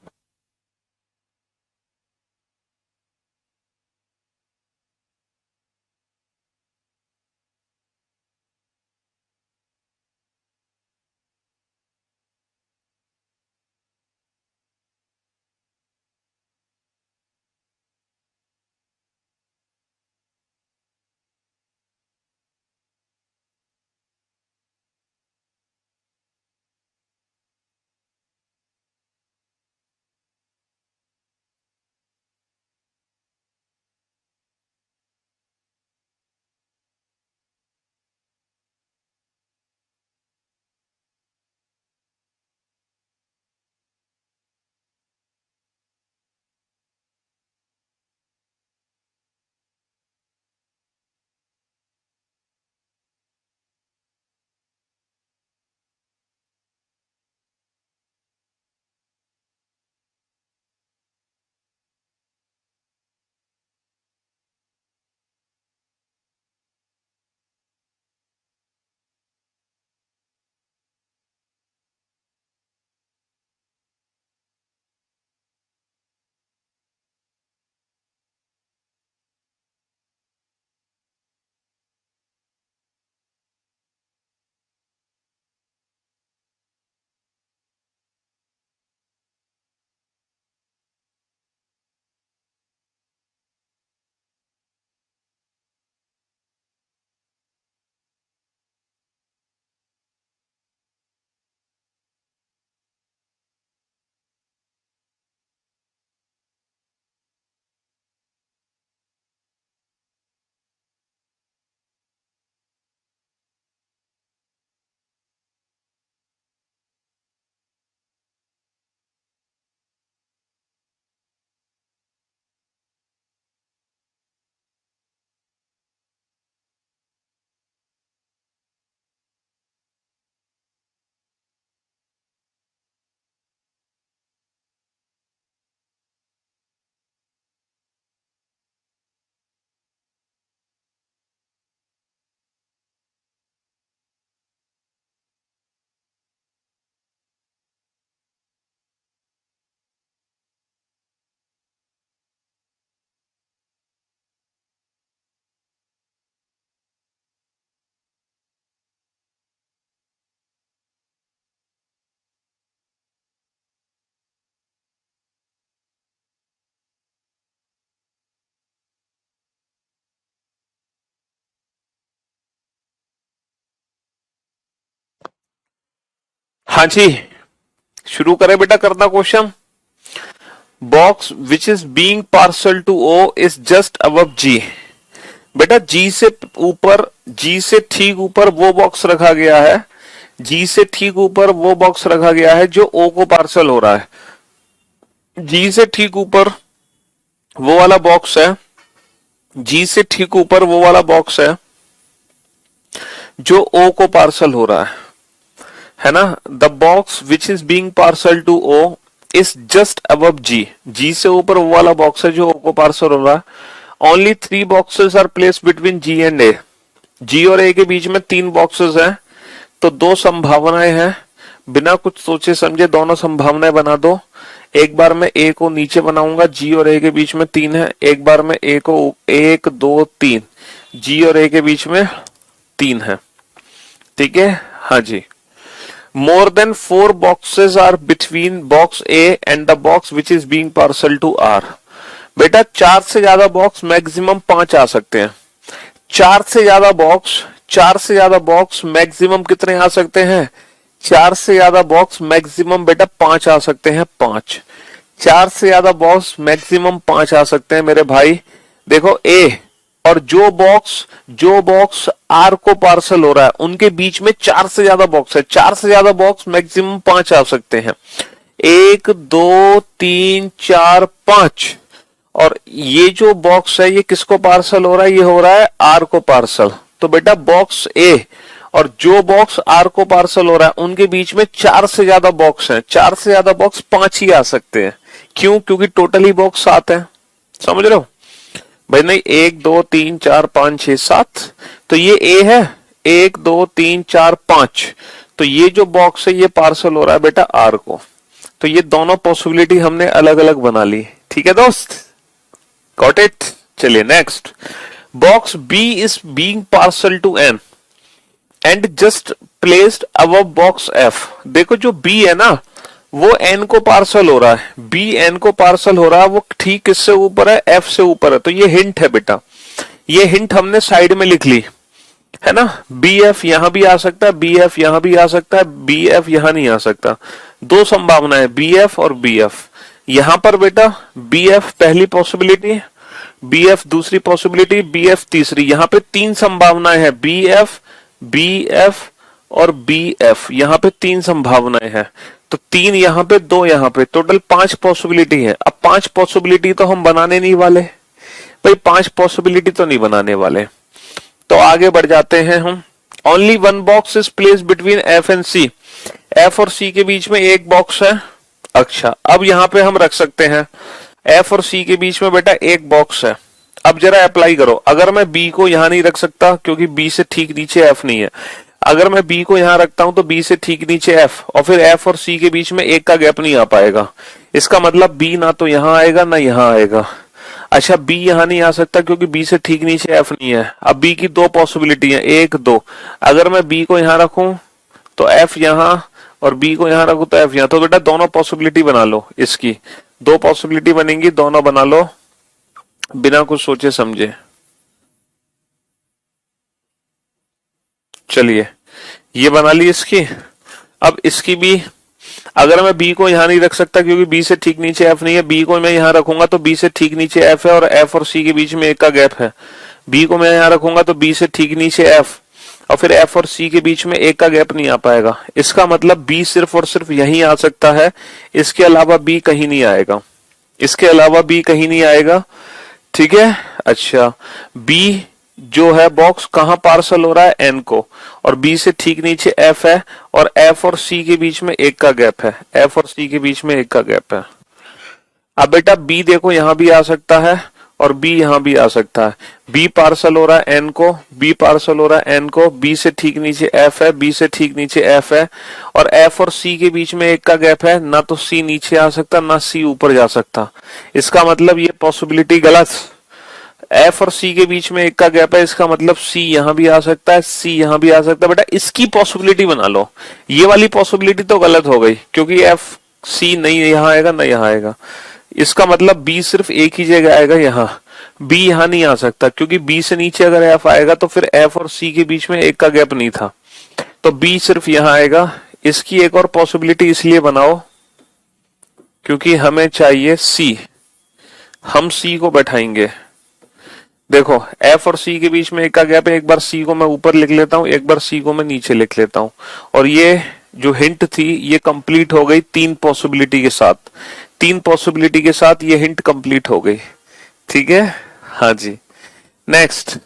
Speaker 1: हाँ जी, शुरू करें बेटा करना question. Box which is being parcel to O is just above G. बेटा जी से ऊपर, जी से ठीक ऊपर वो बॉक्स रखा गया है, जी से ठीक ऊपर वो बॉक्स रखा गया है जो ओ को पार्सल हो रहा है। जी से ठीक ऊपर वो वाला बॉक्स है, जी से ठीक ऊपर वो वाला बॉक्स है जो ओ को पार्सल हो रहा है ना। The box which is being parcel to O is just above G. G से ऊपर वो वाला बॉक्स है जो ओ को पार्सल हो रहा है। Only 3 boxes are place between G and A. G और ए के बीच में 3 बॉक्सेस हैं, तो 2 संभावनाएं हैं। बिना कुछ सोचे समझे दोनों संभावनाएं बना दो। एक बार में ए को नीचे बनाऊंगा, जी और ए के बीच में 3 है। एक बार में ए को 1 2 3, जी और ए के बीच में 3 है। ठीक है, हाँ जी। More than 4 boxes are between box A and the box which is being parcel to R. बेटा 4 से ज्यादा बॉक्स मैक्सिमम 5 आ सकते हैं। 4 से ज्यादा बॉक्स मैक्सिमम कितने आ सकते हैं? 4 से ज्यादा बॉक्स मैक्सिमम बेटा 5 आ सकते हैं। 5, 4 से ज्यादा बॉक्स मैक्सिमम 5 आ सकते हैं मेरे भाई। देखो ए और जो बॉक्स आर को पार्सल हो रहा है उनके बीच में 4 से ज्यादा बॉक्स है। 4 से ज्यादा बॉक्स मैक्सिमम 5 आ सकते हैं। 1 2 3 4 5। और ये जो बॉक्स है ये किसको पार्सल हो रहा है? ये हो रहा है आर को पार्सल। तो बेटा बॉक्स ए और जो बॉक्स आर को पार्सल हो रहा है उनके बीच में 4 से ज्यादा बॉक्स है। 4 से ज्यादा बॉक्स 5 ही आ सकते हैं। क्यों? क्योंकि टोटल ही बॉक्स 7 है। समझ रहे हो भाई? नहीं, 1 2 3 4 5 6 7, तो ये ए है। 1 2 3 4 5, तो ये जो बॉक्स है ये पार्सल हो रहा है बेटा आर को। तो ये दोनों पॉसिबिलिटी हमने अलग अलग बना ली। ठीक है दोस्त, गॉट इट? चलिए next. Box B is being parcel to N and just placed above box F. देखो जो बी है ना वो एन को पार्सल हो रहा है। बी एन को पार्सल हो रहा है, वो ठीक किससे ऊपर है? एफ से ऊपर है। तो ये हिंट है बेटा, ये हिंट हमने साइड में लिख ली है ना। बी एफ यहां भी आ सकता है, बी एफ यहां भी आ सकता है, बी एफ यहां नहीं आ सकता। 2 संभावना है, बी एफ और बी एफ। यहां पर बेटा बी एफ पहली पॉसिबिलिटी, बी एफ दूसरी पॉसिबिलिटी, बी एफ तीसरी। यहां पे 3 संभावनाएं हैं, बी एफ और बी एफ। यहां पे 3 संभावनाएं हैं। तो 3 यहां पे, 2 यहां पे, टोटल 5 पॉसिबिलिटी है। अब 5 पॉसिबिलिटी तो हम बनाने नहीं वाले भाई, 5 पॉसिबिलिटी तो नहीं बनाने वाले। तो आगे बढ़ जाते हैं हम। Only 1 box is placed between F and C. F और सी के बीच में एक बॉक्स है। अच्छा, अब यहां पे हम रख सकते हैं एफ और सी के बीच में बेटा एक बॉक्स है। अब जरा अप्लाई करो। अगर मैं बी को यहां नहीं रख सकता क्योंकि बी से ठीक नीचे एफ नहीं है। अगर मैं बी को यहां रखता हूं तो बी से ठीक नीचे एफ, और फिर एफ और सी के बीच में एक का गैप नहीं आ पाएगा। इसका मतलब बी ना तो यहां आएगा ना यहां आएगा। अच्छा, बी यहां नहीं आ सकता क्योंकि बी से ठीक नीचे एफ नहीं है। अब बी की 2 पॉसिबिलिटी है, 1 2। अगर मैं बी को यहां रखूं तो एफ यहां, और बी को यहां रखूं तो एफ यहां। तो बेटा दोनों पॉसिबिलिटी बना लो। इसकी 2 पॉसिबिलिटी बनेंगी, दोनों बना लो बिना कुछ सोचे समझे। चलिए ये बना ली इसकी। अब इसकी भी, अगर मैं बी को यहां नहीं रख सकता क्योंकि बी से ठीक नीचे एफ नहीं है, बी को मैं यहां रखूंगा तो बी से ठीक नीचे एफ है और एफ और सी के बीच में एक का गैप है। बी को मैं यहां रखूंगा तो बी से ठीक नीचे एफ, और फिर एफ और सी के बीच में एक का गैप नहीं आ पाएगा। इसका मतलब बी सिर्फ और सिर्फ यहीं आ सकता है, इसके अलावा बी कहीं नहीं आएगा। इसके अलावा बी कहीं नहीं आएगा। ठीक है। अच्छा, बी जो है बॉक्स कहां पार्सल हो रहा है? एन को, और बी से ठीक नीचे एफ है, और एफ और सी के बीच में एक का गैप है। एफ और सी के बीच में एक का गैप है। अब बेटा बी देखो यहां भी आ सकता है और बी यहां भी आ सकता है। बी पार्सल हो रहा है एन को, बी पार्सल हो रहा है एन को, बी से ठीक नीचे एफ है, बी से ठीक नीचे एफ है, और एफ और सी के बीच में एक का गैप है। ना तो सी नीचे आ सकता ना सी ऊपर जा सकता। इसका मतलब ये पॉसिबिलिटी गलत। एफ और सी के बीच में एक का गैप है, इसका मतलब सी यहां भी आ सकता है, सी यहां भी आ सकता है। बेटा इसकी पॉसिबिलिटी बना लो। ये वाली पॉसिबिलिटी तो गलत हो गई क्योंकि एफ सी नहीं यहां आएगा ना यहां आएगा। इसका मतलब बी सिर्फ एक ही जगह आएगा, यहां। बी यहां नहीं आ सकता क्योंकि बी से नीचे अगर एफ आएगा तो फिर एफ और सी के बीच में एक का गैप नहीं था, तो बी सिर्फ यहां आएगा। इसकी एक और पॉसिबिलिटी इसलिए बनाओ क्योंकि हमें चाहिए सी। हम सी को बैठाएंगे। देखो एफ और सी के बीच में एक का गैप है। एक बार सी को मैं ऊपर लिख लेता हूं, एक बार सी को मैं नीचे लिख लेता हूं, और ये जो हिंट थी ये कंप्लीट हो गई 3 पॉसिबिलिटी के साथ। 3 पॉसिबिलिटी के साथ ये हिंट कंप्लीट हो गई। ठीक है, हाँ जी। Next,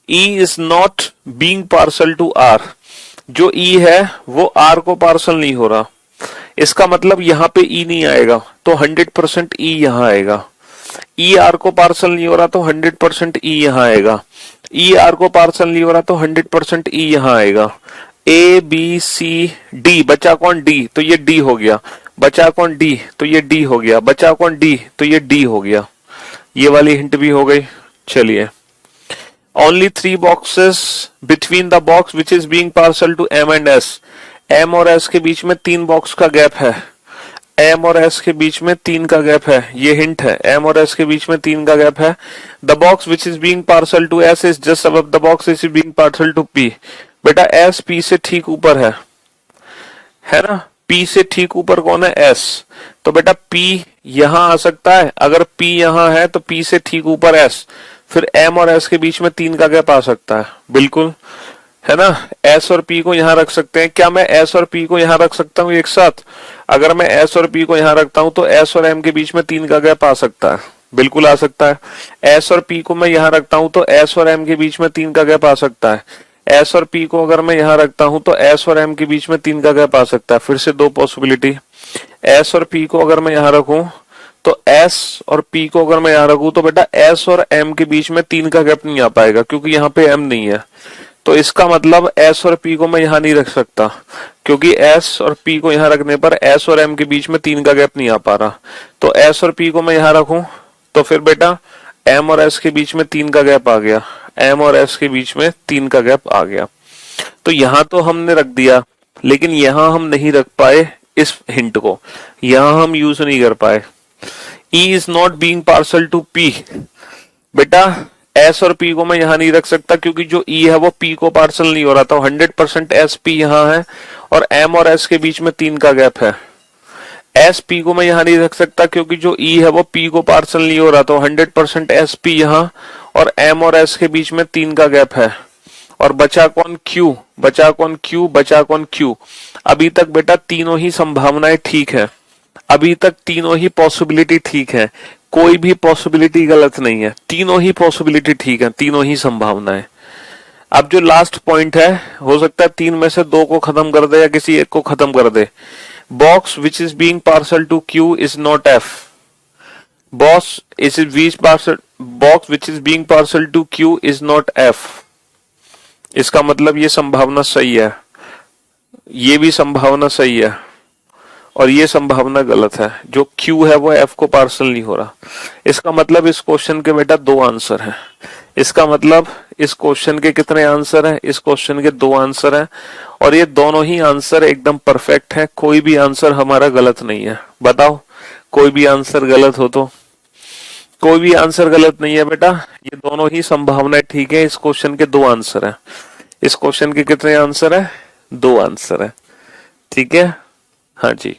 Speaker 1: E is not being parcel to R. जो ई है वो आर को पार्सल नहीं हो रहा। इसका मतलब यहां पे ई नहीं आएगा, तो 100% ई यहां आएगा। ई आर को पार्सल नहीं हो रहा तो 100% ई यहां आएगा। ई आर को पार्सल नहीं हो रहा तो 100% ई यहां आएगा। ए बी सी डी, बचा कौन डी, तो ये डी हो गया, बचा कौन डी, तो ये डी हो गया, बचा कौन डी, तो ये डी हो गया। ये वाली हिंट भी हो गई। चलिए, only 3 boxes between the box which is being parcel to M and S. M और एस के बीच में 3 बॉक्स का गैप है, एम और एस के बीच में 3 का गैप है, ये हिंट है, एम और एस के बीच में 3 का गैप है। The box which is being parcel to S is just above the box which is being parcel to P. बेटा एस पी से ठीक ऊपर है ना, पी से ठीक ऊपर कौन है, एस। तो बेटा पी यहां आ सकता है, अगर पी यहां है तो पी से ठीक ऊपर एस, फिर एम और एस के बीच में 3 का गैप आ सकता है, बिल्कुल, है ना। एस और पी को यहां रख सकते हैं। क्या मैं एस और पी को यहां रख सकता हूं एक साथ? अगर मैं एस और पी को यहां रखता हूं तो एस और एम के बीच में 3 का गैप आ सकता है, बिल्कुल आ सकता है। एस और पी को मैं यहां रखता हूं तो एस और एम के बीच में 3 का गैप आ सकता है। एस और पी को अगर मैं यहां रखता हूं तो एस और एम के बीच में 3 का गैप आ सकता है। फिर से 2 पॉसिबिलिटी, एस और पी को अगर मैं यहां रखूं तो एस और पी को अगर मैं यहां रखूं तो बेटा एस और एम के बीच में 3 का गैप नहीं आ पाएगा, क्योंकि यहाँ पे एम नहीं है। तो इसका मतलब एस और पी को मैं यहां नहीं रख सकता, क्योंकि एस और पी को यहां रखने पर एस और एम के बीच में 3 का गैप नहीं आ पा रहा। तो एस और पी को मैं यहां रखूं तो फिर बेटा एम और एस के बीच में 3 का गैप आ गया, एम और एस के बीच में 3 का गैप आ गया। तो यहां तो हमने रख दिया, लेकिन यहां हम नहीं रख पाए इस हिंट को, यहां हम यूज नहीं कर पाए। E is not being parcel to P। बेटा S और P को मैं यहां नहीं रख सकता, क्योंकि जो E है वो P को पार्सल नहीं हो रहा था। 100% S P यहां है और M और S के बीच में 3 का गैप है। S P को मैं यहां नहीं रख सकता, क्योंकि जो E है वो P को पार्सल नहीं हो रहा, तो 100% S P यहां और M और S के बीच में 3 का गैप है। और बचा कौन, Q, बचा कौन Q, बचा कौन Q। अभी तक बेटा तीनों ही संभावनाएं ठीक है, अभी तक तीनों ही पॉसिबिलिटी ठीक है, कोई भी पॉसिबिलिटी गलत नहीं है, तीनों ही पॉसिबिलिटी ठीक है, तीनों ही संभावनाएं। अब जो लास्ट पॉइंट है, हो सकता है 3 में से 2 को खत्म कर दे या किसी एक को खत्म कर दे। Box which is being parcel to Q is not F. Box which is being parcel to Q is not F. इसका मतलब ये संभावना सही है, ये भी संभावना सही है, और ये संभावना गलत है। जो Q है वो F को पार्सल नहीं हो रहा। इसका मतलब इस क्वेश्चन के बेटा 2 आंसर हैं। इसका मतलब इस क्वेश्चन के कितने आंसर हैं? इस क्वेश्चन के 2 आंसर हैं, और ये दोनों ही आंसर एकदम परफेक्ट है, कोई भी आंसर हमारा गलत नहीं है। बताओ कोई भी आंसर गलत हो तो? कोई भी आंसर गलत नहीं है बेटा, ये दोनों ही संभावनाएं ठीक है। इस क्वेश्चन के 2 आंसर हैं। इस क्वेश्चन के कितने आंसर है? 2 आंसर है, ठीक है। हाँ जी।